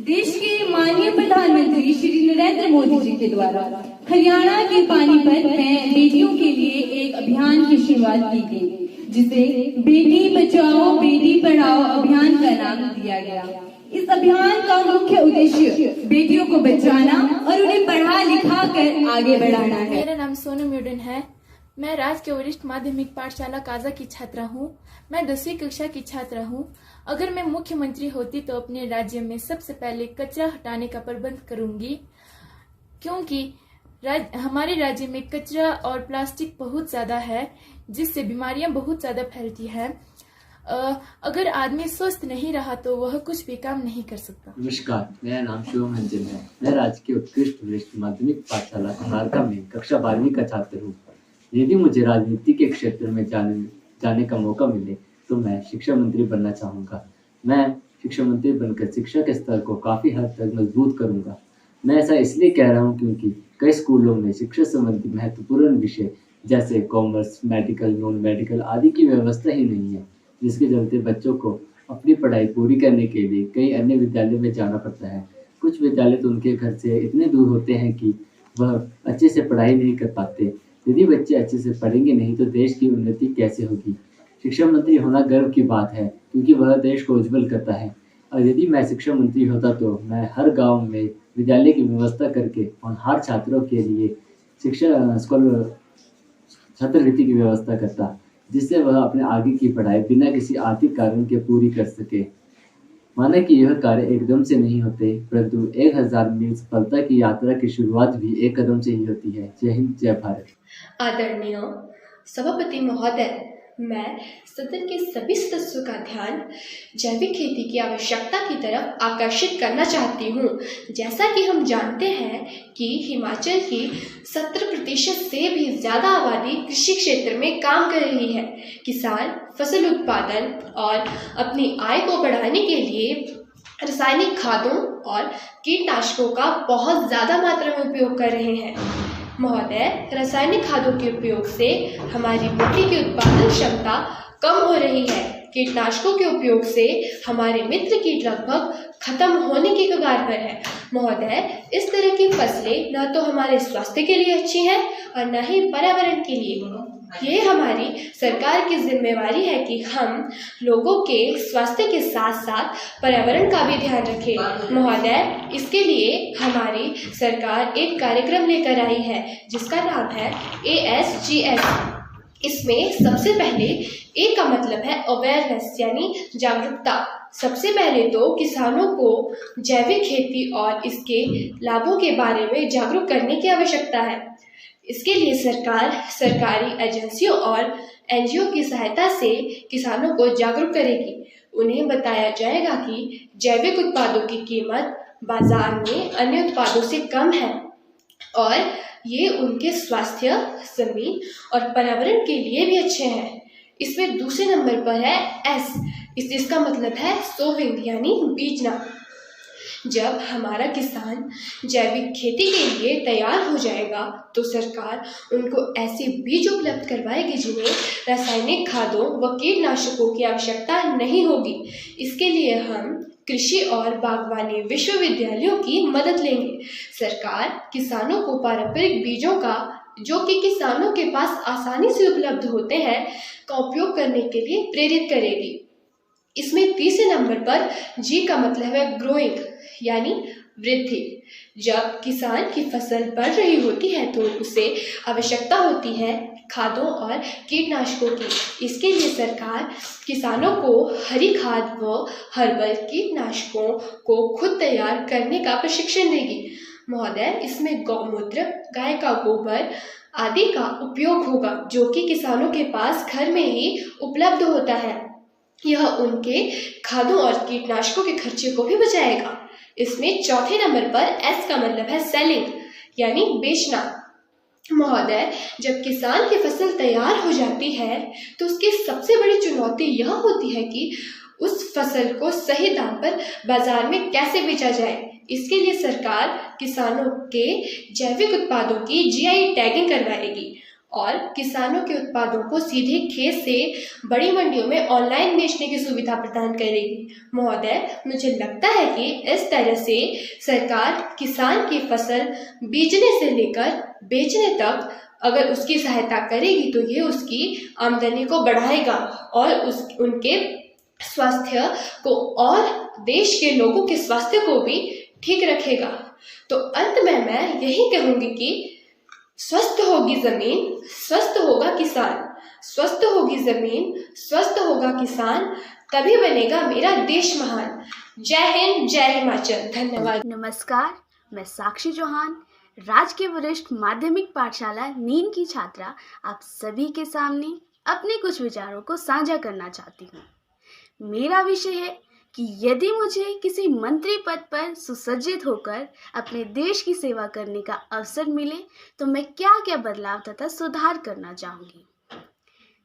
देश के माननीय प्रधानमंत्री श्री नरेंद्र मोदी जी के द्वारा हरियाणा के पानीपत में बेटियों के लिए एक अभियान की शुरुआत की गई, जिसे बेटी बचाओ बेटी पढ़ाओ अभियान का नाम दिया गया। इस अभियान का मुख्य उद्देश्य बेटियों को बचाना और उन्हें पढ़ा लिखा कर आगे बढ़ाना है। मेरा नाम सोनम यूडन है। मैं राजकीय वरिष्ठ माध्यमिक पाठशाला काजा की छात्रा हूँ। मैं 10वीं कक्षा की छात्रा हूँ। अगर मैं मुख्यमंत्री होती तो अपने राज्य में सबसे पहले कचरा हटाने का प्रबंध करूंगी, क्योंकि हमारे राज्य में कचरा और प्लास्टिक बहुत ज्यादा है, जिससे बीमारियां बहुत ज्यादा फैलती हैं। अगर आदमी स्वस्थ नहीं रहा तो वह कुछ भी काम नहीं कर सकता। नमस्कार, मेरा नाम शिवम अंजन है। मैं राजकीय उत्कृष्ट वरिष्ठ माध्यमिक पाठशाला खारका में कक्षा 12वीं का छात्र हूँ। यदि मुझे राजनीति के क्षेत्र में जाने का मौका मिले तो मैं शिक्षा मंत्री बनना चाहूँगा। मैं शिक्षा मंत्री बनकर शिक्षा के स्तर को काफ़ी हद तक मजबूत करूँगा। मैं ऐसा इसलिए कह रहा हूँ क्योंकि कई स्कूलों में शिक्षा संबंधी महत्वपूर्ण विषय जैसे कॉमर्स, मेडिकल, नॉन मेडिकल आदि की व्यवस्था ही नहीं है, जिसके चलते बच्चों को अपनी पढ़ाई पूरी करने के लिए कई अन्य विद्यालयों में जाना पड़ता है। कुछ विद्यालय तो उनके घर से इतने दूर होते हैं कि वह अच्छे से पढ़ाई नहीं कर पाते। यदि बच्चे अच्छे से पढ़ेंगे नहीं तो देश की उन्नति कैसे होगी। शिक्षा मंत्री होना गर्व की बात है, क्योंकि वह देश को उज्जवल करता है। और यदि मैं शिक्षा मंत्री होता तो मैं हर गांव में विद्यालय की व्यवस्था करके और हर छात्रों के लिए शिक्षा छात्रवृत्ति की व्यवस्था करता, जिससे वह अपने आगे की पढ़ाई बिना किसी आर्थिक कारण के पूरी कर सके। माना कि यह कार्य एकदम से नहीं होते, परंतु 1000 मील सफलता की यात्रा की शुरुआत भी एक कदम से ही होती है। जय हिंद, जय भारत। आदरणीय सभापति महोदय, मैं सदन के सभी सदस्यों का ध्यान जैविक खेती की आवश्यकता की तरफ आकर्षित करना चाहती हूँ। जैसा कि हम जानते हैं कि हिमाचल की 70% से भी ज़्यादा आबादी कृषि क्षेत्र में काम कर रही है। किसान फसल उत्पादन और अपनी आय को बढ़ाने के लिए रासायनिक खादों और कीटनाशकों का बहुत ज़्यादा मात्रा में उपयोग कर रहे हैं। महोदय, रासायनिक खादों के उपयोग से हमारी मिट्टी की उत्पादन क्षमता कम हो रही है। कीटनाशकों के उपयोग से हमारे मित्र कीट लगभग खत्म होने की कगार पर है। महोदय, इस तरह की फसलें न तो हमारे स्वास्थ्य के लिए अच्छी हैं और न ही पर्यावरण के लिए। ये हमारी सरकार की जिम्मेवारी है कि हम लोगों के स्वास्थ्य के साथ साथ पर्यावरण का भी ध्यान रखें। महोदय, इसके लिए हमारी सरकार एक कार्यक्रम लेकर आई है जिसका नाम है ASGS। इसमें सबसे पहले A का मतलब है अवेयरनेस, यानी जागरूकता। सबसे पहले तो किसानों को जैविक खेती और इसके लाभों के बारे में जागरूक करने की आवश्यकता है। इसके लिए सरकार सरकारी एजेंसियों और NGO की सहायता से किसानों को जागरूक करेगी। उन्हें बताया जाएगा कि जैविक उत्पादों की कीमत बाजार में अन्य उत्पादों से कम है और ये उनके स्वास्थ्य, जमीन और पर्यावरण के लिए भी अच्छे हैं। इसमें दूसरे नंबर पर है S। इसका मतलब है सोविंग, यानी बीजना। जब हमारा किसान जैविक खेती के लिए तैयार हो जाएगा तो सरकार उनको ऐसे बीज उपलब्ध करवाएगी जिन्हें रासायनिक खादों व कीटनाशकों की आवश्यकता नहीं होगी। इसके लिए हम कृषि और बागवानी विश्वविद्यालयों की मदद लेंगे। सरकार किसानों को पारंपरिक बीजों का, जो कि किसानों के पास आसानी से उपलब्ध होते हैं, का उपयोग करने के लिए प्रेरित करेगी। इसमें तीसरे नंबर पर G का मतलब है ग्रोइंग, यानी वृद्धि। जब किसान की फसल बढ़ रही होती है तो उसे आवश्यकता होती है खादों और कीटनाशकों की। इसके लिए सरकार किसानों को हरी खाद व हर्बल कीटनाशकों को खुद तैयार करने का प्रशिक्षण देगी। महोदय, इसमें गौमूत्र, गाय का गोबर आदि का उपयोग होगा, जो कि किसानों के पास घर में ही उपलब्ध होता है। यह उनके खादों और कीटनाशकों के खर्चे को भी बचाएगा। इसमें चौथे नंबर पर S का मतलब है सेलिंग, यानी बेचना। महोदय, जब किसान की फसल तैयार हो जाती है तो उसकी सबसे बड़ी चुनौती यह होती है कि उस फसल को सही दाम पर बाजार में कैसे बेचा जाए। इसके लिए सरकार किसानों के जैविक उत्पादों की जीआई टैगिंग करवाएगी और किसानों के उत्पादों को सीधे खेत से बड़ी मंडियों में ऑनलाइन बेचने की सुविधा प्रदान करेगी। महोदय, मुझे लगता है कि इस तरह से सरकार किसान की फसल बीजने से लेकर बेचने तक अगर उसकी सहायता करेगी तो ये उसकी आमदनी को बढ़ाएगा और उनके स्वास्थ्य को और देश के लोगों के स्वास्थ्य को भी ठीक रखेगा। तो अंत में मैं यही कहूंगी कि स्वस्थ होगी जमीन, स्वस्थ होगा किसान, स्वस्थ होगी जमीन, स्वस्थ होगा किसान, तभी बनेगा मेरा देश महान। जय हिंद, जय हिमाचल। धन्यवाद। नमस्कार, मैं साक्षी चौहान, राजकीय वरिष्ठ माध्यमिक पाठशाला नीम की छात्रा, आप सभी के सामने अपने कुछ विचारों को साझा करना चाहती हूँ। मेरा विषय है कि यदि मुझे किसी मंत्री पद पर सुसज्जित होकर अपने देश की सेवा करने का अवसर मिले तो मैं क्या क्या बदलाव तथा सुधार करना चाहूँगी।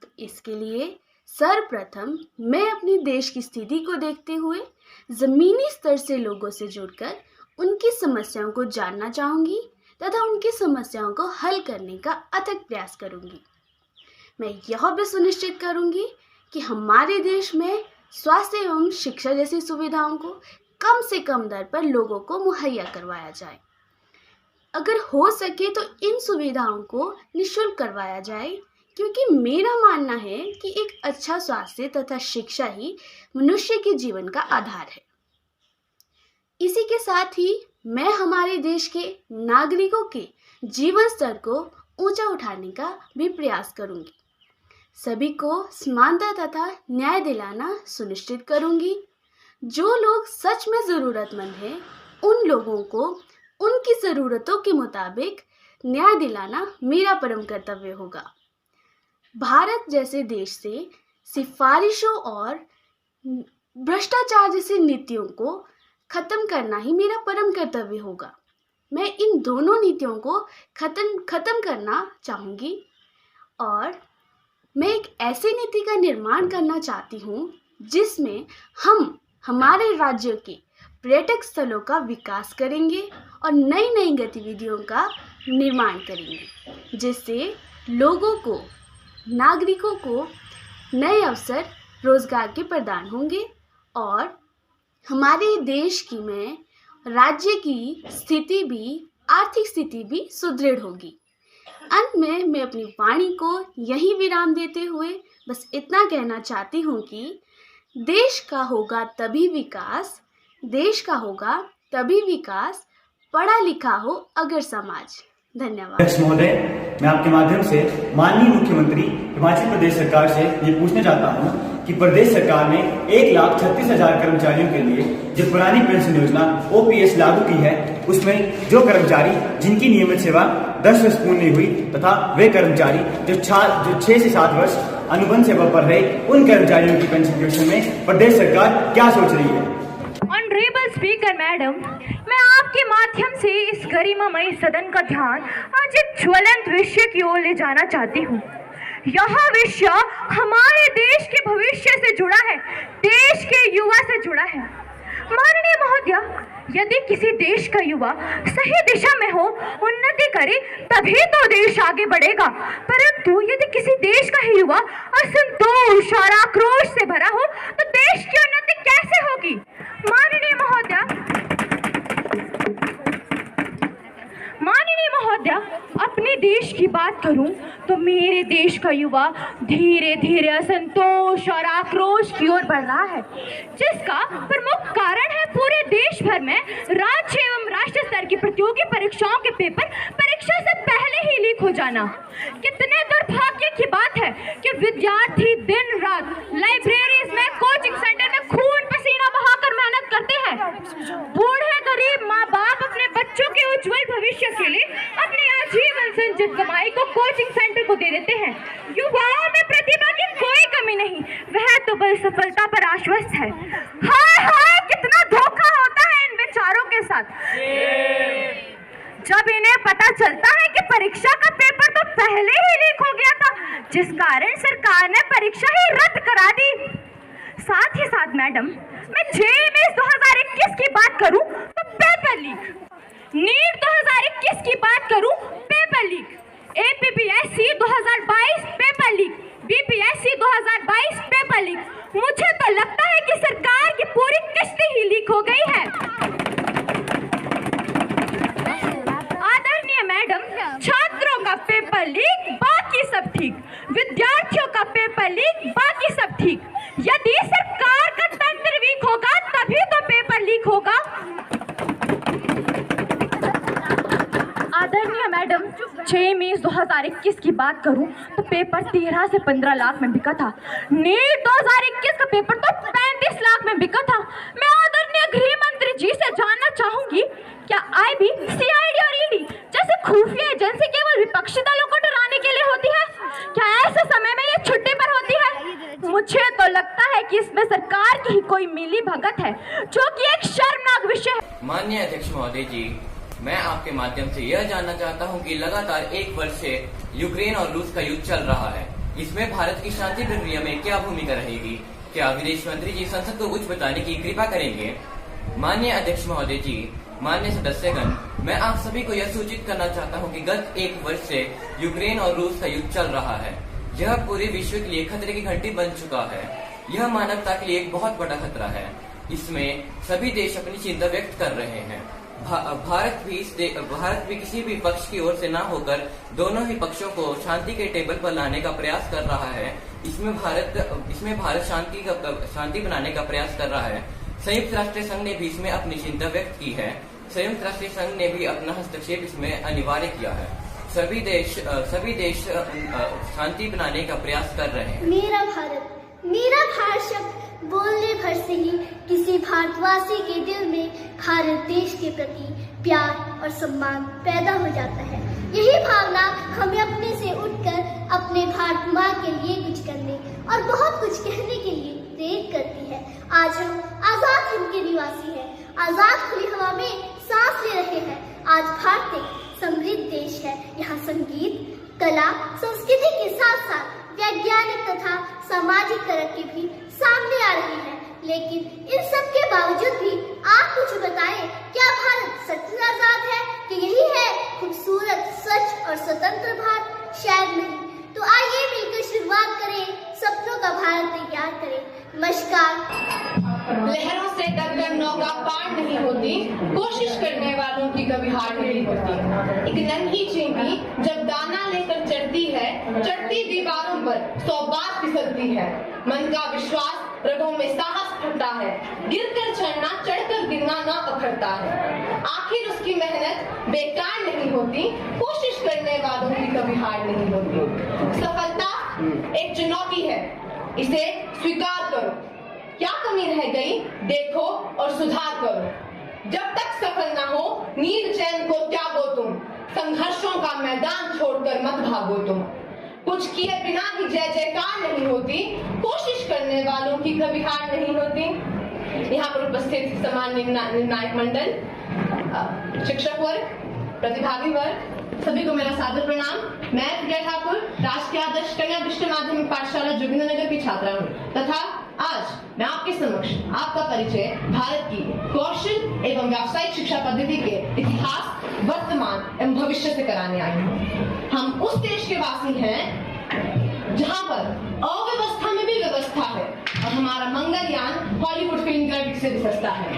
तो इसके लिए सर्वप्रथम मैं अपने देश की स्थिति को देखते हुए ज़मीनी स्तर से लोगों से जुड़कर उनकी समस्याओं को जानना चाहूँगी तथा उनकी समस्याओं को हल करने का अथक प्रयास करूँगी। मैं यह भी सुनिश्चित करूँगी कि हमारे देश में स्वास्थ्य एवं शिक्षा जैसी सुविधाओं को कम से कम दर पर लोगों को मुहैया करवाया जाए। अगर हो सके तो इन सुविधाओं को निःशुल्क करवाया जाए, क्योंकि मेरा मानना है कि एक अच्छा स्वास्थ्य तथा शिक्षा ही मनुष्य के जीवन का आधार है। इसी के साथ ही मैं हमारे देश के नागरिकों के जीवन स्तर को ऊंचा उठाने का भी प्रयास करूंगी। सभी को समानता तथा न्याय दिलाना सुनिश्चित करूंगी। जो लोग सच में ज़रूरतमंद हैं, उन लोगों को उनकी ज़रूरतों के मुताबिक न्याय दिलाना मेरा परम कर्तव्य होगा। भारत जैसे देश से सिफारिशों और भ्रष्टाचार जैसी नीतियों को खत्म करना ही मेरा परम कर्तव्य होगा। मैं इन दोनों नीतियों को खत्म करना चाहूँगी और मैं एक ऐसी नीति का निर्माण करना चाहती हूँ जिसमें हम हमारे राज्य के पर्यटक स्थलों का विकास करेंगे और नई नई गतिविधियों का निर्माण करेंगे, जिससे लोगों को, नागरिकों को नए अवसर रोजगार के प्रदान होंगे और हमारे देश की में राज्य की स्थिति भी, आर्थिक स्थिति भी सुदृढ़ होगी। अंत में मैं अपनी वाणी को यही विराम देते हुए बस इतना कहना चाहती हूँ कि देश का होगा तभी विकास, देश का होगा तभी विकास, पढ़ा लिखा हो अगर समाज। धन्यवाद। अध्यक्ष महोदय, मैं आपके माध्यम से माननीय मुख्यमंत्री हिमाचल प्रदेश सरकार से ये पूछना चाहता हूँ कि प्रदेश सरकार ने 1,36,000 कर्मचारियों के लिए जो पुरानी पेंशन योजना OPS लागू की है, उसमें जो कर्मचारी जिनकी नियमित सेवा 10 वर्ष पूर्ण नहीं हुई तथा वे कर्मचारी जो 6 से 7 वर्ष अनुबंध सेवा पर रहे, उन कर्मचारियों की पेंशन योजना में प्रदेश सरकार क्या सोच रही है। ऑनरेबल स्पीकर मैडम, मैं आपके माध्यम से इस गरिमामयी सदन का ध्यान आज एक ज्वलंत विषय की ओर ले जाना चाहती हूँ। यह विषय हमारे देश के भविष्य से जुड़ा है, देश के युवा से जुड़ा है। माननीय महोदय, यदि किसी देश का युवा सही दिशा में हो, उन्नति करे, तभी तो देश आगे बढ़ेगा। परंतु यदि किसी देश का ही युवा असंतोष और आक्रोश से भरा हो तो देश की उन्नति कैसे होगी। माननीय महोदय, अपने देश की बात करूं तो मेरे देश का युवा धीरे धीरे असंतोष और आक्रोश की ओर बढ़ रहा है, जिसका प्रमुख कारण है पूरे देश भर में राज्य एवं राष्ट्रीय स्तर की प्रतियोगी परीक्षाओं के पेपर परीक्षा से पहले ही लीक हो जाना। कितने दुर्भाग्य की बात है कि विद्यार्थी दिन रात लाइब्रेरीज में, कोचिंग सेंटर में खून पसीना बहाकर मेहनत करते हैं। बूढ़े गरीब माँ बाप अपने बच्चों के उज्जवल भविष्य के लिए अपनी आजीवन संचित कमाई को कोचिंग सेंटर को दे देते हैं। युवाओं में प्रतिभा की कोई कमी नहीं, वह तो बस सफलता पर आश्वस्त है। हाय हाय, कितना धोखा होता है इन बेचारों के साथ। जब इन्हें पता चलता है कि परीक्षा का पेपर तो पहले ही लीक हो गया था, जिस कारण सरकार ने परीक्षा ही रद्द करा दी। साथ ही साथ मैडम, मैं जेईई 2021 की बात करूं तो पेपर लीक, नीट 2021 की बात करूं paper leak, APPSC 2022 paper leak, BPSC 2022 paper leak. मुझे तो लगता है कि सरकार की पूरी किस्ती ही लीक हो गई है। आदरणीय मैडम, छात्रों का पेपर लीक, बाकी सब ठीक, विद्यार्थियों का पेपर लीक, बाकी सब ठीक। यदि सरकार का तंत्र वीक होगा तभी तो पेपर लीक होगा। आदरणीय मैडम, जेईई 2021 की बात करूं तो पेपर 13 से 15 लाख में बिका था। नीट 2021 का पेपर तो 35 लाख में बिका था। मैं आदरणीय गृह मंत्री जी से जानना चाहूंगी, क्या आईबी, सीआईडी और ईडी जैसे खुफिया एजेंसी केवल विपक्षी दलों को डराने के लिए होती है? क्या ऐसे समय में ये छुट्टी पर होती है? मुझे तो लगता है कि इसमें सरकार की ही कोई मिली भगत है, जो कि एक शर्मनाक विषय है। माननीय अध्यक्ष महोदय जी, मैं आपके माध्यम से यह जानना चाहता हूं कि लगातार 1 वर्ष से यूक्रेन और रूस का युद्ध चल रहा है। इसमें भारत की शांति प्रक्रिया में क्या भूमिका रहेगी? क्या विदेश मंत्री जी संसद को कुछ बताने की कृपा करेंगे? माननीय अध्यक्ष महोदय जी, माननीय सदस्यगण, मैं आप सभी को यह सूचित करना चाहता हूं कि गत 1 वर्ष से यूक्रेन और रूस का युद्ध चल रहा है। यह पूरे विश्व के लिए खतरे की घंटी बन चुका है। यह मानवता के लिए एक बहुत बड़ा खतरा है। इसमें सभी देश अपनी चिंता व्यक्त कर रहे हैं। भारत भी किसी भी पक्ष की ओर से ना होकर दोनों ही पक्षों को शांति के टेबल पर लाने का प्रयास कर रहा है। इसमें भारत शांति बनाने का प्रयास कर रहा है। संयुक्त राष्ट्र संघ ने भी इसमें अपनी चिंता व्यक्त की है। संयुक्त राष्ट्र संघ ने भी अपना हस्तक्षेप इसमें अनिवार्य किया है। सभी देश शांति बनाने का प्रयास कर रहे हैं। मेरा भारत शब्द बोलने भर से ही किसी भारतवासी के दिल में भारत देश के प्रति प्यार और सम्मान पैदा हो जाता है। यही भावना हमें अपने से उठकर अपने भारत माँ के लिए कुछ करने और बहुत कुछ कहने के लिए प्रेरित करती है। आज हम आजाद हिंद के निवासी हैं, आजाद खुली हवा में सांस ले रहे हैं। आज भारत एक समृद्ध देश है। यहाँ संगीत, कला, संस्कृति के साथ साथ वैज्ञानिक तथा सामाजिक तरक्की भी सामने आ रही है। लेकिन इन सब के बावजूद भी आप कुछ बताएं, क्या भारत सच में आजाद है कि यही है खूबसूरत, स्वच्छ और स्वतंत्र भारत? शायद नहीं। तो आइए मिलकर शुरुआत करें, सपनों का भारत तैयार करें। नमस्कार। लहरों से डरकर नौका पार नहीं होती, कोशिश करने वालों की कभी हार नहीं होती। एक नन्ही चींटी जब दाना लेकर चढ़ती है, चढ़ती दीवारों पर 100 बार फिसलती है। मन का विश्वास, रगों में साहस फटता है, गिरकर चढ़ना, चढ़कर गिरना ना अखरता है। आखिर उसकी मेहनत बेकार नहीं होती, कोशिश करने वालों की कभी हार नहीं होती। सफलता एक चुनौती है, इसे स्वीकार करो। क्या कमी रह गई देखो और सुधार करो। जब तक सफल ना हो नींद चैन को त्यागो तुम, संघर्षों का मैदान छोड़कर मत भागो तुम। कुछ किए बिना ही जय जयकार नहीं होती, कोशिश करने वालों की कभी हार नहीं होती। यहाँ पर उपस्थित सम्माननीय निर्णायक मंडल, शिक्षक वर्ग, प्रतिभागी वर्ग, सभी को मेरा सादर प्रणाम। मैं प्रिया ठाकुर, राजकीय आदर्श कन्या विश्व माध्यमिक पाठशाला जोगिंद्रनगर की छात्रा हूँ तथा आज मैं आपके समक्ष आपका परिचय भारत की कौशल एवं व्यावसायिक शिक्षा पद्धति के इतिहास, वर्तमान एवं भविष्य से कराने आई हूँ। हम उस देश के वासी हैं जहाँ पर अव्यवस्था में भी व्यवस्था है और हमारा मंगलयान हॉलीवुड फिल्म गर्व से विसरता है।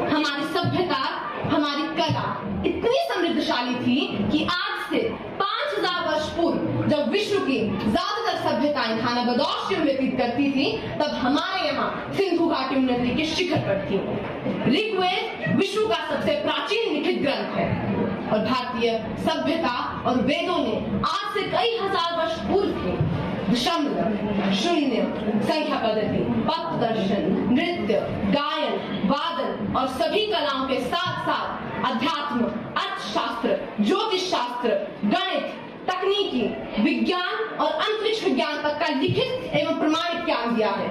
हमारी सभ्यता, हमारी कला इतनी समृद्धशाली थी कि आज से 5000 वर्ष पूर्व जब विश्व की ज्यादातर सभ्यताएं खानाबदोश में व्यतीत करती थी, तब हमारे यहाँ सिंधु घाटी उन्नति के शिखर पर थी। ऋग्वेद विश्व का सबसे प्राचीन लिखित ग्रंथ है और भारतीय सभ्यता और वेदों ने आज से कई हजार वर्ष पूर्व की दशमलव, शून्य, संख्या पद्धति, पथ दर्शन, नृत्य, गायन, वादन और सभी कलाओं के साथ साथ अध्यात्म, अर्थशास्त्र, ज्योतिष शास्त्र, गणित, तकनीकी, विज्ञान और अंतरिक्ष विज्ञान तक का लिखित एवं प्रमाणित ज्ञान दिया है।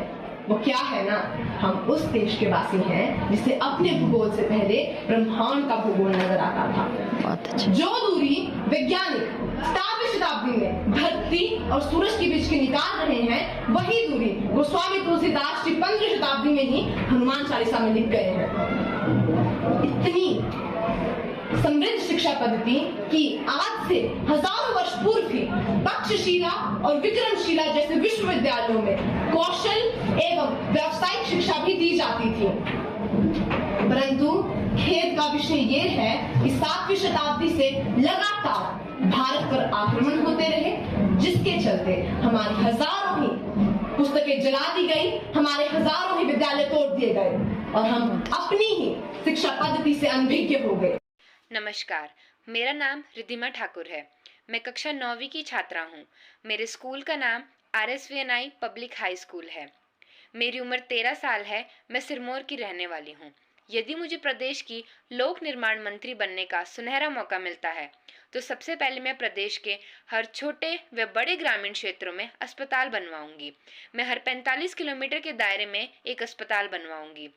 वो क्या है ना, हम उस देश के वासी हैं जिसे अपने भूगोल से पहले ब्रह्मांड का भूगोल नजर आता था। जो दूरी वैज्ञानिक स्टार शताब्दी में धरती और सूरज के बीच की निकाल रहे हैं, वही दूरी गोस्वामी तुलसीदास जी 15वीं शताब्दी में ही हनुमान चालीसा में लिख गए हैं। इतनी समृद्ध शिक्षा पद्धति कि आज से हजारों वर्ष पूर्व ही तक्षशिला और विक्रमशिला जैसे विश्वविद्यालयों में कौशल एवं व्यावसायिक शिक्षा भी दी जाती थी। परंतु खेद का विषय ये है कि 7वीं शताब्दी से लगातार भारत पर आक्रमण होते रहे, जिसके चलते हमारी हजारों ही पुस्तकें जला दी गई, हमारे हजारों ही विद्यालय तोड़ दिए गए और हम अपनी ही शिक्षा पद्धति से अनभिज्ञ हो गए। नमस्कार, मेरा नाम रिद्धिमा ठाकुर है। मैं कक्षा 9वीं की छात्रा हूँ। मेरे स्कूल का नाम RSVNI पब्लिक हाई स्कूल है। मेरी उम्र 13 साल है। मैं सिरमौर की रहने वाली हूँ। यदि मुझे प्रदेश की लोक निर्माण मंत्री बनने का सुनहरा मौका मिलता है तो सबसे पहले मैं प्रदेश के हर छोटे व बड़े ग्रामीण क्षेत्रों में अस्पताल बनवाऊंगी। मैं हर 45 किलोमीटर के दायरे में एक अस्पताल बनवाऊंगी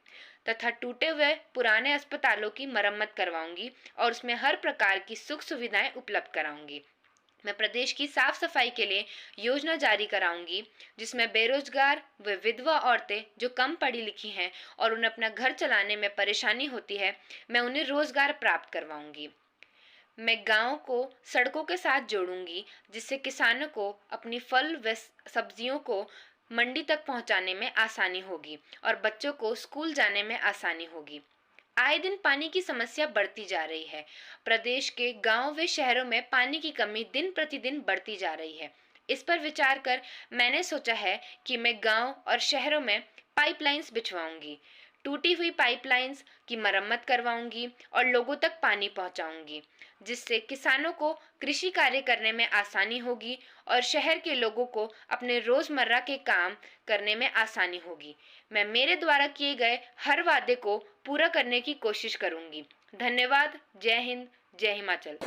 तथा टूटे हुए पुराने अस्पतालों की मरम्मत करवाऊंगी और उसमें हर प्रकार की सुख सुविधाएं उपलब्ध कराऊंगी। मैं प्रदेश की साफ सफाई के लिए योजना जारी कराऊंगी जिसमें बेरोजगार व विधवा औरतें जो कम पढ़ी लिखी हैं और उन्हें अपना घर चलाने में परेशानी होती है, मैं उन्हें रोजगार प्राप्त करवाऊंगी। मैं गांव को सड़कों के साथ जोड़ूंगी जिससे किसानों को अपनी फल व सब्जियों को मंडी तक पहुंचाने में आसानी होगी और बच्चों को स्कूल जाने में आसानी होगी। आए दिन पानी की समस्या बढ़ती जा रही है। प्रदेश के गांव व शहरों में पानी की कमी दिन प्रतिदिन बढ़ती जा रही है। इस पर विचार कर मैंने सोचा है कि मैं गांव और शहरों में पाइपलाइंस बिछवाऊंगी, टूटी हुई पाइपलाइंस की मरम्मत करवाऊंगी और लोगों तक पानी पहुंचाऊंगी, जिससे किसानों को कृषि कार्य करने में आसानी होगी और शहर के लोगों को अपने रोजमर्रा के काम करने में आसानी होगी। मैं मेरे द्वारा किए गए हर वादे को पूरा करने की कोशिश करूंगी। धन्यवाद। जय हिंद, जय हिमाचल।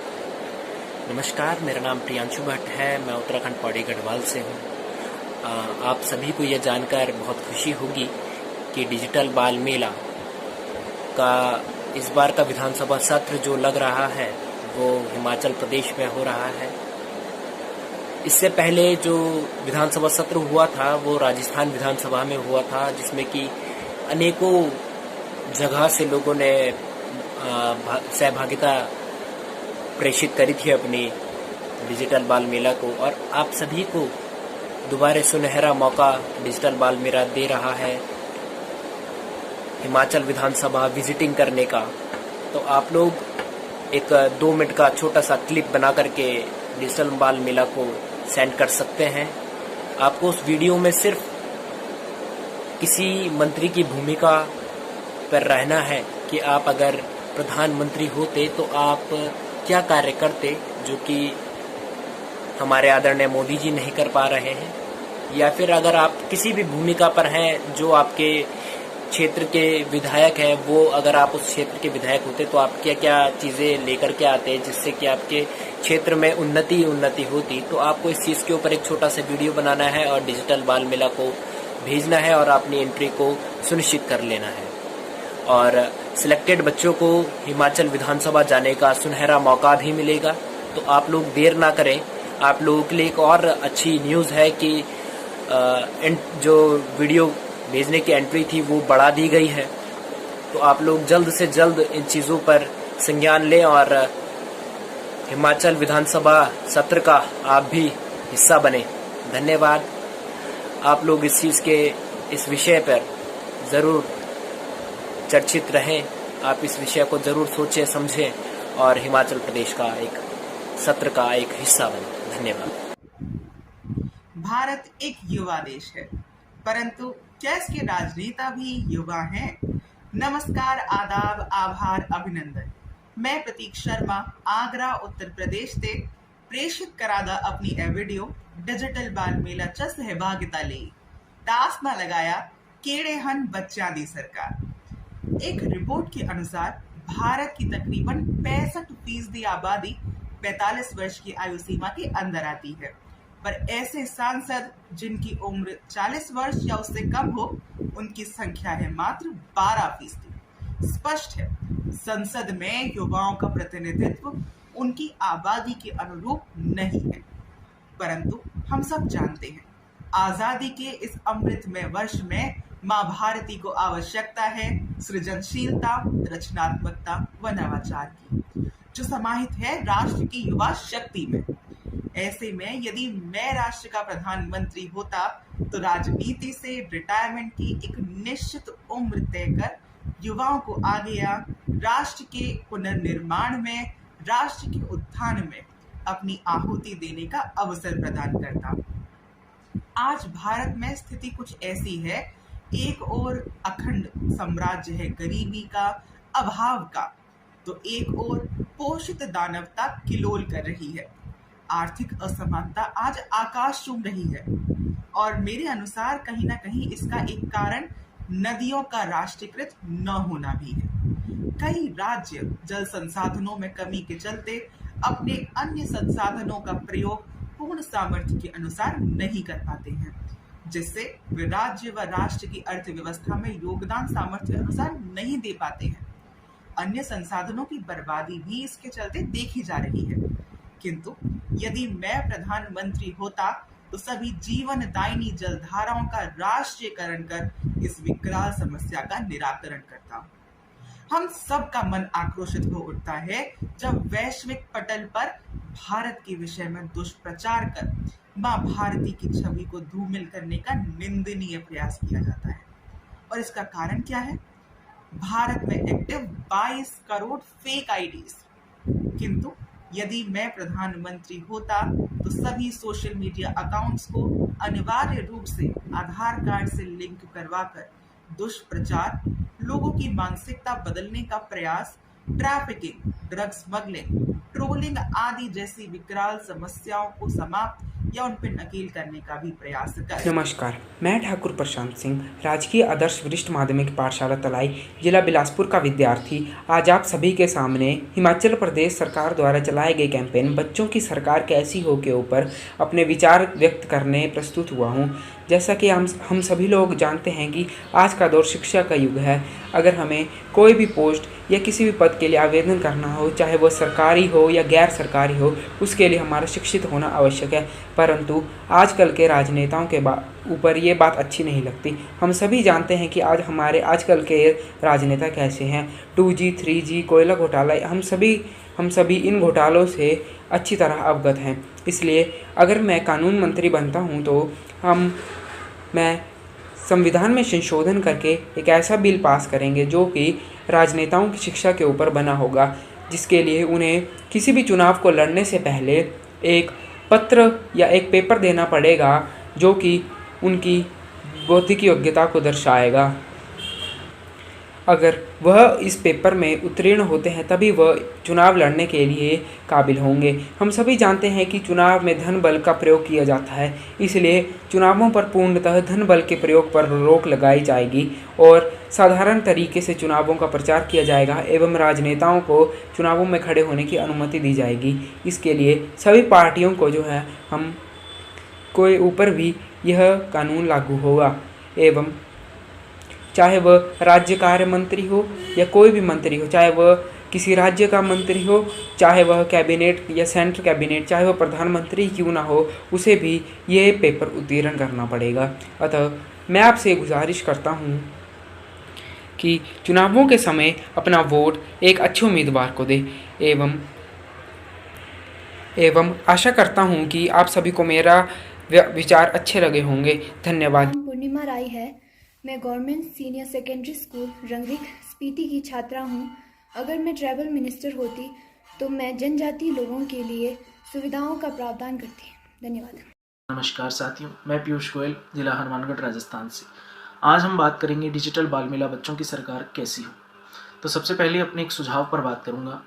नमस्कार, मेरा नाम प्रियांशु भट्ट है। मैं उत्तराखंड पौड़ी गढ़वाल से हूँ। आप सभी को यह जानकर बहुत खुशी होगी कि डिजिटल बाल मेला का इस बार का विधानसभा सत्र जो लग रहा है वो हिमाचल प्रदेश में हो रहा है। इससे पहले जो विधानसभा सत्र हुआ था वो राजस्थान विधानसभा में हुआ था, जिसमें कि अनेकों जगह से लोगों ने सहभागिता प्रेषित करी थी अपनी डिजिटल बाल मेला को, और आप सभी को दोबारा सुनहरा मौका डिजिटल बाल मेला दे रहा है हिमाचल विधानसभा विजिटिंग करने का। तो आप लोग एक 2 मिनट का छोटा सा क्लिप बना करके डिजिटल बाल मेला को सेंड कर सकते हैं। आपको उस वीडियो में सिर्फ किसी मंत्री की भूमिका पर रहना है कि आप अगर प्रधानमंत्री होते तो आप क्या कार्य करते जो कि हमारे आदरणीय मोदी जी नहीं कर पा रहे हैं, या फिर अगर आप किसी भी भूमिका पर हैं जो आपके क्षेत्र के विधायक हैं, वो अगर आप उस क्षेत्र के विधायक होते तो आप क्या क्या चीज़ें लेकर के आते जिससे कि आपके क्षेत्र में उन्नति होती। तो आपको इस चीज़ के ऊपर एक छोटा सा वीडियो बनाना है और डिजिटल बाल मेला को भेजना है और अपनी एंट्री को सुनिश्चित कर लेना है। और सिलेक्टेड बच्चों को हिमाचल विधानसभा जाने का सुनहरा मौका भी मिलेगा। तो आप लोग देर ना करें। आप लोगों के लिए एक और अच्छी न्यूज़ है कि जो वीडियो भेजने की एंट्री थी वो बढ़ा दी गई है। तो आप लोग जल्द से जल्द इन चीज़ों पर संज्ञान लें और हिमाचल विधानसभा सत्र का आप भी हिस्सा बने। धन्यवाद। आप लोग इस विषय पर ज़रूर चर्चित रहें। आप इस विषय को ज़रूर सोचें, समझें और हिमाचल प्रदेश का एक सत्र का एक हिस्सा बने। धन्यवाद। भारत एक युवा देश है, परंतु क्या इसके राजनेता भी युवा हैं? नमस्कार, आदाब, आभार, अभिनंदन। मैं प्रतीक शर्मा आगरा उत्तर प्रदेश से प्रेषित करादा अपनी ए वीडियो डिजिटल बाल मेला च सहभागिता ले दास ना लगाया केड़े हन बच्चा दी सरकार। एक रिपोर्ट के अनुसार भारत की तकरीबन 65% आबादी 45 वर्ष की आयु सीमा के अंदर आती है, पर ऐसे सांसद जिनकी उम्र 40 वर्ष या उससे कम हो उनकी संख्या है मात्र 12%। स्पष्ट है, संसद में युवाओं का प्रतिनिधित्व उनकी आबादी के अनुरूप नहीं है। परंतु हम सब जानते हैं आजादी के इस अमृतमय वर्ष में माँ भारती को आवश्यकता है सृजनशीलता, रचनात्मकता व नवाचार की, जो समाहित है राष्ट्र की युवा शक्ति में। ऐसे में यदि मैं राष्ट्र का प्रधानमंत्री होता तो राजनीति से रिटायरमेंट की एक निश्चित उम्र तय कर युवाओं को आगे या राष्ट्र के पुनर्निर्माण में, राष्ट्र के उत्थान में अपनी आहुति देने का अवसर प्रदान करता। आज भारत में स्थिति कुछ ऐसी है, एक ओर अखंड साम्राज्य है गरीबी का, अभाव का, तो एक ओर पोषित दानवता किलोल कर रही है। आर्थिक असमानता आज आकाश चूम रही है और मेरे अनुसार कहीं ना कहीं इसका एक कारण नदियों का राष्ट्रीयकृत न होना भी है। कई राज्य जल संसाधनों में कमी के चलते अपने अन्य संसाधनों का प्रयोग पूर्ण सामर्थ्य के अनुसार नहीं कर पाते हैं, जिससे वे राज्य व राष्ट्र की अर्थव्यवस्था में योगदान सामर्थ्य अनुसार नहीं दे पाते हैं। अन्य संसाधनों की बर्बादी भी इसके चलते देखी जा रही है। किंतु यदि मैं प्रधानमंत्री होता तो सभी जीवनदायिनी जलधाराओं का राष्ट्रीयकरण कर इस विकराल समस्या का निराकरण करता। हम सब का मन आक्रोशित हो उठता है जब वैश्विक पटल पर भारत के विषय में दुष्प्रचार कर माँ भारती की छवि को धूमिल करने का निंदनीय प्रयास किया जाता है। और इसका कारण क्या है? भारत में एक्टिव 22 करोड़ फेक आईडीज। किंतु यदि मैं प्रधानमंत्री होता तो सभी सोशल मीडिया अकाउंट्स को अनिवार्य रूप से आधार कार्ड से लिंक करवाकर दुष्प्रचार, लोगों की मानसिकता बदलने का प्रयास, ट्रैफिकिंग, ड्रग स्मगलिंग, ट्रोलिंग आदि जैसी विकराल समस्याओं को समाप्त या उन पर नकेल करने का भी प्रयास करें। नमस्कार, मैं ठाकुर प्रशांत सिंह, राजकीय आदर्श वरिष्ठ माध्यमिक पाठशाला तलाई, जिला बिलासपुर का विद्यार्थी, आज आप सभी के सामने हिमाचल प्रदेश सरकार द्वारा चलाए गए कैंपेन बच्चों की सरकार कैसी हो के ऊपर अपने विचार व्यक्त करने प्रस्तुत हुआ हूँ। जैसा कि हम सभी लोग जानते हैं कि आज का दौर शिक्षा का युग है। अगर हमें कोई भी पोस्ट या किसी भी पद के लिए आवेदन करना हो, चाहे वह सरकारी हो या गैर सरकारी हो, उसके लिए हमारा शिक्षित होना आवश्यक है। परंतु आजकल के राजनेताओं के ऊपर ये बात अच्छी नहीं लगती। हम सभी जानते हैं कि आजकल के राजनेता कैसे हैं। 2G 3G कोयला घोटाला, हम सभी इन घोटालों से अच्छी तरह अवगत हैं। इसलिए अगर मैं कानून मंत्री बनता हूँ तो मैं संविधान में संशोधन करके एक ऐसा बिल पास करेंगे जो कि राजनेताओं की शिक्षा के ऊपर बना होगा, जिसके लिए उन्हें किसी भी चुनाव को लड़ने से पहले एक पत्र या एक पेपर देना पड़ेगा जो कि उनकी बौद्धिक योग्यता को दर्शाएगा। अगर वह इस पेपर में उत्तीर्ण होते हैं तभी वह चुनाव लड़ने के लिए काबिल होंगे। हम सभी जानते हैं कि चुनाव में धन बल का प्रयोग किया जाता है, इसलिए चुनावों पर पूर्णतः धन बल के प्रयोग पर रोक लगाई जाएगी और साधारण तरीके से चुनावों का प्रचार किया जाएगा एवं राजनेताओं को चुनावों में खड़े होने की अनुमति दी जाएगी। इसके लिए सभी पार्टियों को जो है कोई ऊपर भी यह कानून लागू होगा एवं चाहे वह राज्य कार्य मंत्री हो या कोई भी मंत्री हो, चाहे वह किसी राज्य का मंत्री हो, चाहे वह कैबिनेट या सेंट्रल कैबिनेट, चाहे वह प्रधानमंत्री क्यों ना हो, उसे भी ये पेपर उत्तीर्ण करना पड़ेगा। अतः मैं आपसे गुजारिश करता हूँ कि चुनावों के समय अपना वोट एक अच्छे उम्मीदवार को दे एवं आशा करता हूँ कि आप सभी को मेरा विचार अच्छे लगे होंगे। धन्यवाद। पूर्णिमा राय है, मैं government senior secondary school Rangrik Spiti की छात्रा हूँ। अगर मैं ट्रैवल मिनिस्टर होती तो मैं जनजातीय लोगों के लिए सुविधाओं का प्रावधान करती। धन्यवाद। नमस्कार साथियों, मैं पीयूष गोयल, जिला हनुमानगढ़, राजस्थान से। आज हम बात करेंगे डिजिटल बाल मेला बच्चों की सरकार कैसी हो। तो सबसे पहले अपने एक सुझाव पर बात करूँगा।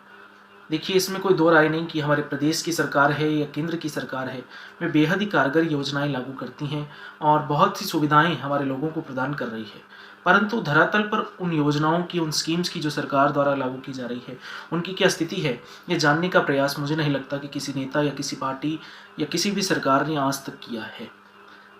देखिए, इसमें कोई दो राय नहीं कि हमारे प्रदेश की सरकार है या केंद्र की सरकार है, वे बेहद ही कारगर योजनाएं लागू करती हैं और बहुत सी सुविधाएं हमारे लोगों को प्रदान कर रही है। परंतु धरातल पर उन योजनाओं की, उन स्कीम्स की जो सरकार द्वारा लागू की जा रही है, उनकी क्या स्थिति है, ये जानने का प्रयास मुझे नहीं लगता कि किसी नेता या किसी पार्टी या किसी भी सरकार ने आज तक किया है।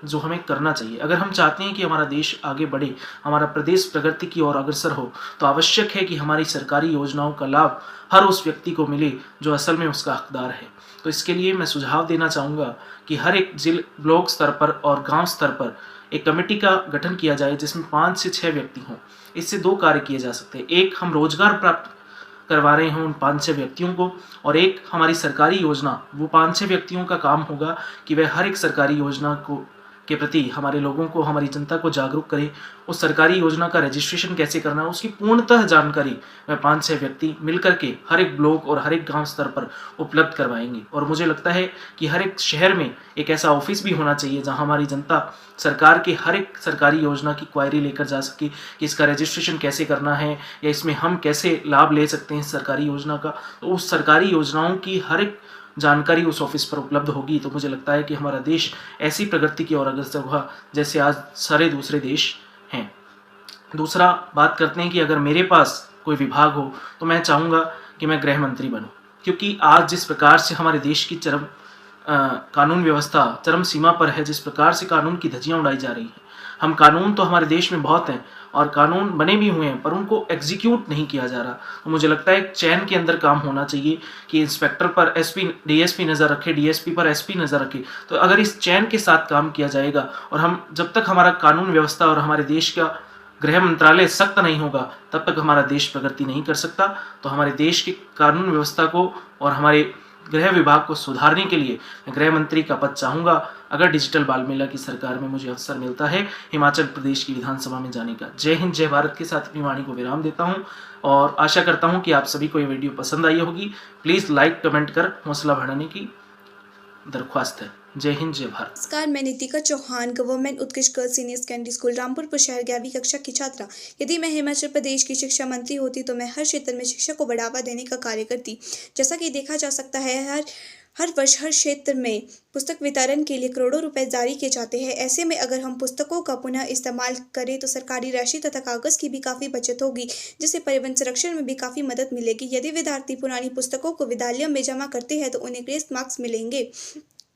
जो हमें करना चाहिए। अगर हम चाहते हैं कि हमारा देश आगे बढ़े, हमारा प्रदेश प्रगति की ओर अग्रसर हो, तो आवश्यक है कि हमारी सरकारी योजनाओं का लाभ हर उस व्यक्ति को मिले जो असल में उसका हकदार है। तो इसके लिए मैं सुझाव देना चाहूँगा कि हर एक ब्लॉक स्तर पर और गांव स्तर पर एक कमेटी का गठन किया जाए जिसमें 5 से 6 व्यक्ति हों। इससे 2 कार्य किए जा सकते हैं। एक, हम रोजगार प्राप्त करवा रहे हैं उन 5-6 व्यक्तियों को, और एक हमारी सरकारी योजना, वो 5-6 व्यक्तियों का काम होगा कि वह हर एक सरकारी योजना के प्रति हमारे लोगों को, हमारी जनता को जागरूक करें। उस सरकारी योजना का रजिस्ट्रेशन कैसे करना है उसकी पूर्णतः जानकारी वह 5-6 व्यक्ति मिलकर के हर एक ब्लॉक और हर एक गांव स्तर पर उपलब्ध करवाएंगे। और मुझे लगता है कि हर एक शहर में एक ऐसा ऑफिस भी होना चाहिए जहां हमारी जनता सरकार के हर एक सरकारी योजना की क्वायरी लेकर जा सके कि इसका रजिस्ट्रेशन कैसे करना है या इसमें हम कैसे लाभ ले सकते हैं सरकारी योजना का। तो उस सरकारी योजनाओं की हर एक जानकारी उस ऑफिस पर उपलब्ध होगी तो मुझे लगता है कि हमारा देश ऐसी प्रगति की ओर अग्रसर होगा जैसे आज सारे दूसरे देश हैं। दूसरा, बात करते हैं कि अगर मेरे पास कोई विभाग हो तो मैं चाहूँगा कि मैं गृह मंत्री बनूं, क्योंकि आज जिस प्रकार से हमारे देश की कानून व्यवस्था चरम सीमा पर है, जिस प्रकार से कानून की धज्जियां उड़ाई जा रही हैं, हम कानून तो हमारे देश में बहुत हैं और कानून बने भी हुए हैं पर उनको एग्जीक्यूट नहीं किया जा रहा। तो मुझे लगता है एक चैन के अंदर काम होना चाहिए कि इंस्पेक्टर पर एसपी, डीएसपी नज़र रखे, डीएसपी पर एसपी नज़र रखे। तो अगर इस चैन के साथ काम किया जाएगा और हम जब तक हमारा कानून व्यवस्था और हमारे देश का गृह मंत्रालय सख्त नहीं होगा तब तक हमारा देश प्रगति नहीं कर सकता। तो हमारे देश की कानून व्यवस्था को और हमारे गृह विभाग को सुधारने के लिए मैं गृह मंत्री का पद चाहूँगा अगर डिजिटल बाल मेला की सरकार में मुझे अवसर मिलता है हिमाचल प्रदेश की विधानसभा में जाने का। जय हिंद, जय भारत के साथ अपनी वाणी को विराम देता हूं और आशा करता हूं कि आप सभी को ये वीडियो पसंद आई होगी। प्लीज़ लाइक कमेंट कर हौसला बढ़ाने की दरख्वास्त है। जय हिंद, जय भारत। नमस्कार, मैं नितिका चौहान, गवर्नमेंट उत्कृष्ट girls senior secondary school Rampur शहर 11वीं कक्षा की छात्रा। यदि मैं हिमाचल प्रदेश की शिक्षा मंत्री होती तो मैं हर क्षेत्र में शिक्षा को बढ़ावा देने का कार्य करती। जैसा कि देखा जा सकता है हर वर्ष हर क्षेत्र में पुस्तक वितरण के लिए करोड़ों रुपए जारी किए जाते हैं। ऐसे में अगर हम पुस्तकों का पुनः इस्तेमाल करें तो सरकारी राशि तथा कागज़ की भी काफ़ी बचत होगी, जिससे परिवहन संरक्षण में भी काफ़ी मदद मिलेगी। यदि विद्यार्थी पुरानी पुस्तकों को विद्यालयों में जमा करते हैं तो उन्हें ग्रेस मार्क्स मिलेंगे।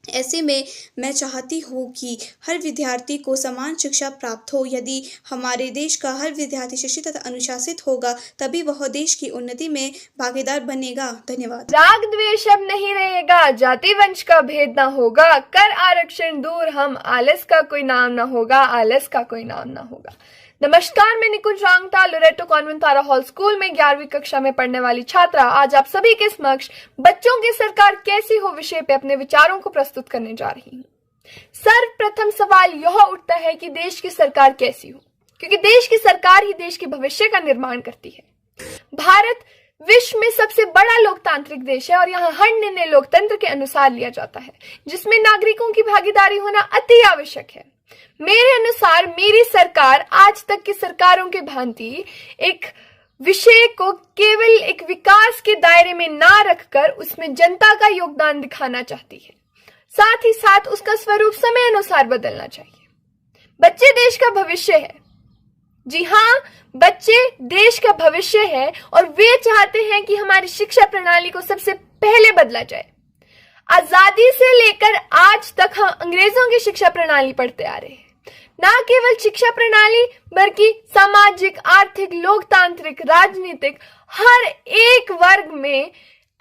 ऐसे में मैं चाहती हूँ कि हर विद्यार्थी को समान शिक्षा प्राप्त हो। यदि हमारे देश का हर विद्यार्थी शिक्षित तथा अनुशासित होगा तभी वह देश की उन्नति में भागीदार बनेगा। धन्यवाद। राग द्वेष अब नहीं रहेगा, जाति वंश का भेद ना होगा, कर आरक्षण दूर, हम आलस का कोई नाम ना होगा, आलस का कोई नाम ना होगा। नमस्कार, मैं निकुंज रांगटा लोरेटो कॉन्वेंट तारा हॉल स्कूल में 11वीं कक्षा में पढ़ने वाली छात्रा आज आप सभी के समक्ष बच्चों की सरकार कैसी हो विषय पे अपने विचारों को प्रस्तुत करने जा रही हूँ। सर्वप्रथम सवाल यह उठता है कि देश की सरकार कैसी हो, क्योंकि देश की सरकार ही देश के भविष्य का निर्माण करती है। भारत विश्व में सबसे बड़ा लोकतांत्रिक देश है और यहाँ हर निर्णय लोकतंत्र के अनुसार लिया जाता है, जिसमें नागरिकों की भागीदारी होना अति आवश्यक है। मेरे अनुसार मेरी सरकार आज तक की सरकारों के भांति एक विषय को केवल एक विकास के दायरे में ना रखकर उसमें जनता का योगदान दिखाना चाहती है, साथ ही साथ उसका स्वरूप समय अनुसार बदलना चाहिए। बच्चे देश का भविष्य है। जी हाँ, बच्चे देश का भविष्य है और वे चाहते हैं कि हमारी शिक्षा प्रणाली को सबसे पहले बदला जाए। आजादी से लेकर आज तक हम अंग्रेजों की शिक्षा प्रणाली पढ़ते आ रहे हैं। न केवल शिक्षा प्रणाली बल्कि सामाजिक, आर्थिक, लोकतांत्रिक, राजनीतिक हर एक वर्ग में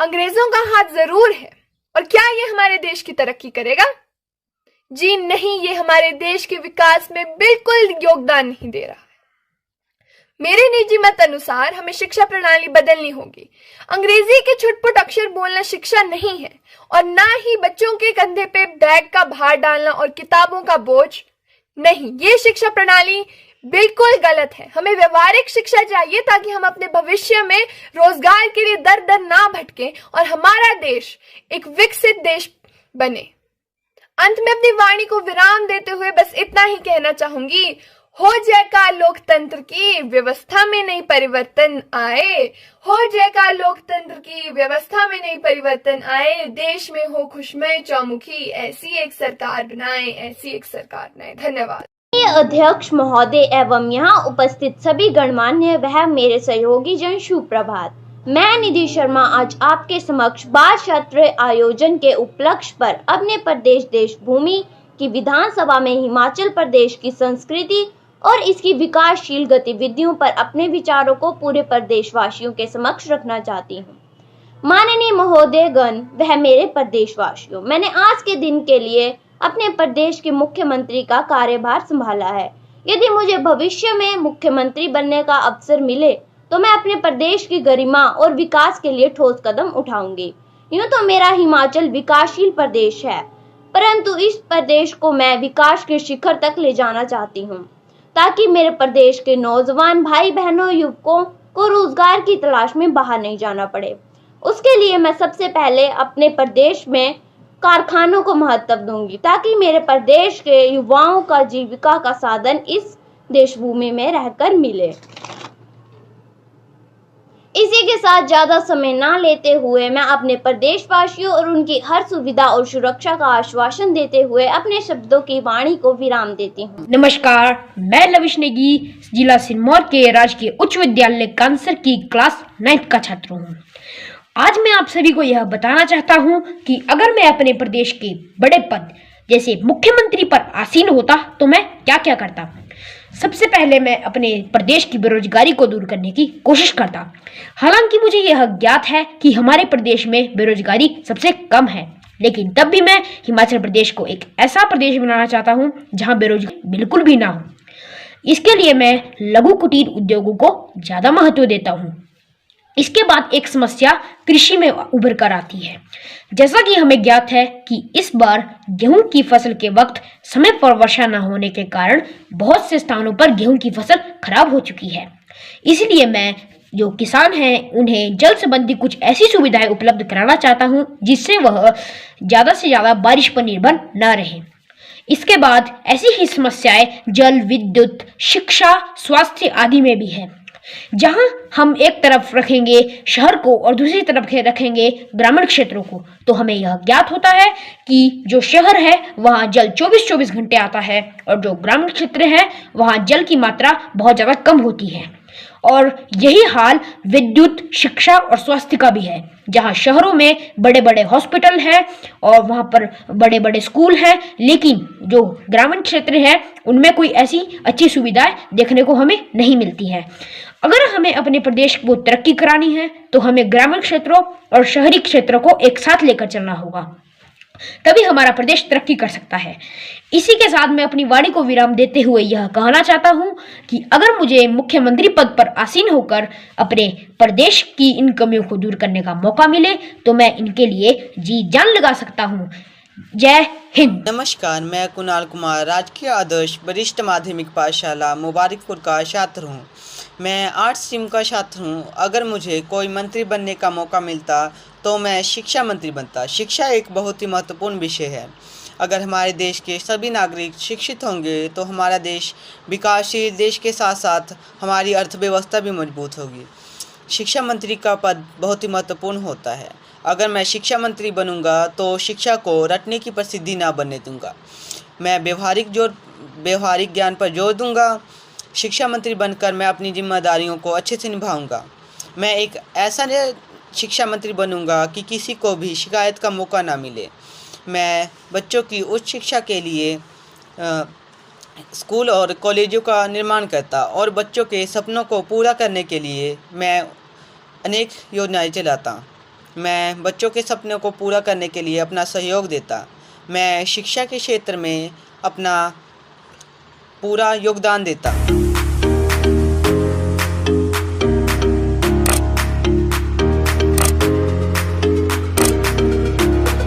अंग्रेजों का हाथ जरूर है। और क्या ये हमारे देश की तरक्की करेगा? जी नहीं, ये हमारे देश के विकास में बिल्कुल योगदान नहीं दे रहा। मेरे निजी मत अनुसार हमें शिक्षा प्रणाली बदलनी होगी। अंग्रेजी के छुटपुट अक्षर बोलना शिक्षा नहीं है और ना ही बच्चों के कंधे पे बैग का भार डालना और किताबों का बोझ नहीं। ये शिक्षा प्रणाली बिल्कुल गलत है। हमें व्यवहारिक शिक्षा चाहिए ताकि हम अपने भविष्य में रोजगार के लिए दर दर ना भटकें और हमारा देश एक विकसित देश बने। अंत में अपनी वाणी को विराम देते हुए बस इतना ही कहना चाहूंगी, हो जयकार लोकतंत्र की व्यवस्था में नई परिवर्तन आए, हो जयकार लोकतंत्र की व्यवस्था में नई परिवर्तन आए, देश में हो खुशमय चौमुखी, ऐसी एक सरकार बनाए, ऐसी एक सरकार बनाए। धन्यवाद। अध्यक्ष महोदय एवं यहाँ उपस्थित सभी गणमान्य वह मेरे सहयोगी जन सुप्रभात। मैं निधि शर्मा आज आपके समक्ष बाल छात्र आयोजन के उपलक्ष्य पर अपने प्रदेश देश भूमि कि विधानसभा में हिमाचल प्रदेश की संस्कृति और इसकी विकासशील गतिविधियों पर अपने विचारों को पूरे प्रदेशवासियों के समक्ष रखना चाहती हूँ। माननीय महोदय गण वह मेरे प्रदेशवासियों, मैंने आज के दिन के लिए अपने प्रदेश के मुख्यमंत्री का कार्यभार संभाला है। यदि मुझे भविष्य में मुख्यमंत्री बनने का अवसर मिले तो मैं अपने प्रदेश की गरिमा और विकास के लिए ठोस कदम उठाऊंगी। यूं तो मेरा हिमाचल विकासशील प्रदेश है, परंतु इस प्रदेश को मैं विकास के शिखर तक ले जाना चाहती हूं, ताकि मेरे प्रदेश के नौजवान भाई बहनों युवकों को रोजगार की तलाश में बाहर नहीं जाना पड़े। उसके लिए मैं सबसे पहले अपने प्रदेश में कारखानों को महत्व दूंगी, ताकि मेरे प्रदेश के युवाओं का जीविका का साधन इस देशभूमि में रहकर मिले। इसी के साथ ज्यादा समय ना लेते हुए मैं अपने प्रदेशवासियों और उनकी हर सुविधा और सुरक्षा का आश्वासन देते हुए अपने शब्दों की वाणी को विराम देती हूँ। नमस्कार, मैं लविश नेगी जिला सिरमौर के राजकीय उच्च विद्यालय कांसर की क्लास 9th का छात्र हूँ। आज मैं आप सभी को यह बताना चाहता हूँ कि अगर मैं अपने प्रदेश के बड़े पद जैसे मुख्यमंत्री पर आसीन होता तो मैं क्या क्या करता। सबसे पहले मैं अपने प्रदेश की बेरोजगारी को दूर करने की कोशिश करता। हालांकि मुझे यह ज्ञात है कि हमारे प्रदेश में बेरोजगारी सबसे कम है, लेकिन तब भी मैं हिमाचल प्रदेश को एक ऐसा प्रदेश बनाना चाहता हूं जहां बेरोजगारी बिल्कुल भी ना हो। इसके लिए मैं लघु कुटीर उद्योगों को ज्यादा महत्व देता हूं। इसके बाद एक समस्या कृषि में उभर कर आती है। जैसा कि हमें ज्ञात है कि इस बार गेहूं की फसल के वक्त समय पर वर्षा न होने के कारण बहुत से स्थानों पर गेहूं की फसल खराब हो चुकी है। इसलिए मैं जो किसान हैं उन्हें जल संबंधी कुछ ऐसी सुविधाएं उपलब्ध कराना चाहता हूं जिससे वह ज्यादा से ज्यादा बारिश पर निर्भर न रहे। इसके बाद ऐसी ही समस्याएं जल, विद्युत, शिक्षा, स्वास्थ्य आदि में भी है। जहां हम एक तरफ रखेंगे शहर को और दूसरी तरफ रखेंगे ग्रामीण क्षेत्रों को, तो हमें यह ज्ञात होता है कि जो शहर है वहां जल 24-24 घंटे आता है और जो ग्रामीण क्षेत्र है वहां जल की मात्रा बहुत ज्यादा कम होती है। और यही हाल विद्युत, शिक्षा और स्वास्थ्य का भी है। जहां शहरों में बड़े बड़े हॉस्पिटल हैं और वहां पर बड़े बड़े स्कूल हैं, लेकिन जो ग्रामीण क्षेत्र है उनमें कोई ऐसी अच्छी सुविधाएं देखने को हमें नहीं मिलती है। अगर हमें अपने प्रदेश को तरक्की करानी है तो हमें ग्रामीण क्षेत्रों और शहरी क्षेत्रों को एक साथ लेकर चलना होगा, तभी हमारा प्रदेश तरक्की कर सकता है। इसी के साथ मैं अपनी वाणी को विराम देते हुए यह कहना चाहता हूं कि अगर मुझे मुख्यमंत्री पद पर आसीन होकर अपने प्रदेश की इन कमियों को दूर करने का मौका मिले तो मैं इनके लिए जी जान लगा सकता हूं। जय हिंद। नमस्कार, मैं कुणाल कुमार राजकीय आदर्श वरिष्ठ माध्यमिक पाठशाला मुबारकपुर का छात्र हूँ। मैं आर्ट्स स्ट्रीम का छात्र हूँ। अगर मुझे कोई मंत्री बनने का मौका मिलता तो मैं शिक्षा मंत्री बनता। शिक्षा एक बहुत ही महत्वपूर्ण विषय है। अगर हमारे देश के सभी नागरिक शिक्षित होंगे तो हमारा देश विकासशील देश के साथ साथ हमारी अर्थव्यवस्था भी मजबूत होगी। शिक्षा मंत्री का पद बहुत ही महत्वपूर्ण होता है। अगर मैं शिक्षा मंत्री बनूंगा तो शिक्षा को रटने की प्रसिद्धि ना बनने दूंगा। मैं व्यवहारिक ज्ञान पर जोर दूंगा। शिक्षा मंत्री बनकर मैं अपनी जिम्मेदारियों को अच्छे से निभाऊंगा। मैं एक ऐसा शिक्षा मंत्री बनूंगा कि किसी को भी शिकायत का मौका ना मिले। मैं बच्चों की उच्च शिक्षा के लिए स्कूल और कॉलेजों का निर्माण करता और बच्चों के सपनों को पूरा करने के लिए मैं अनेक योजनाएं चलाता। मैं बच्चों के सपनों को पूरा करने के लिए अपना सहयोग देता। मैं शिक्षा के क्षेत्र में अपना पूरा योगदान देता।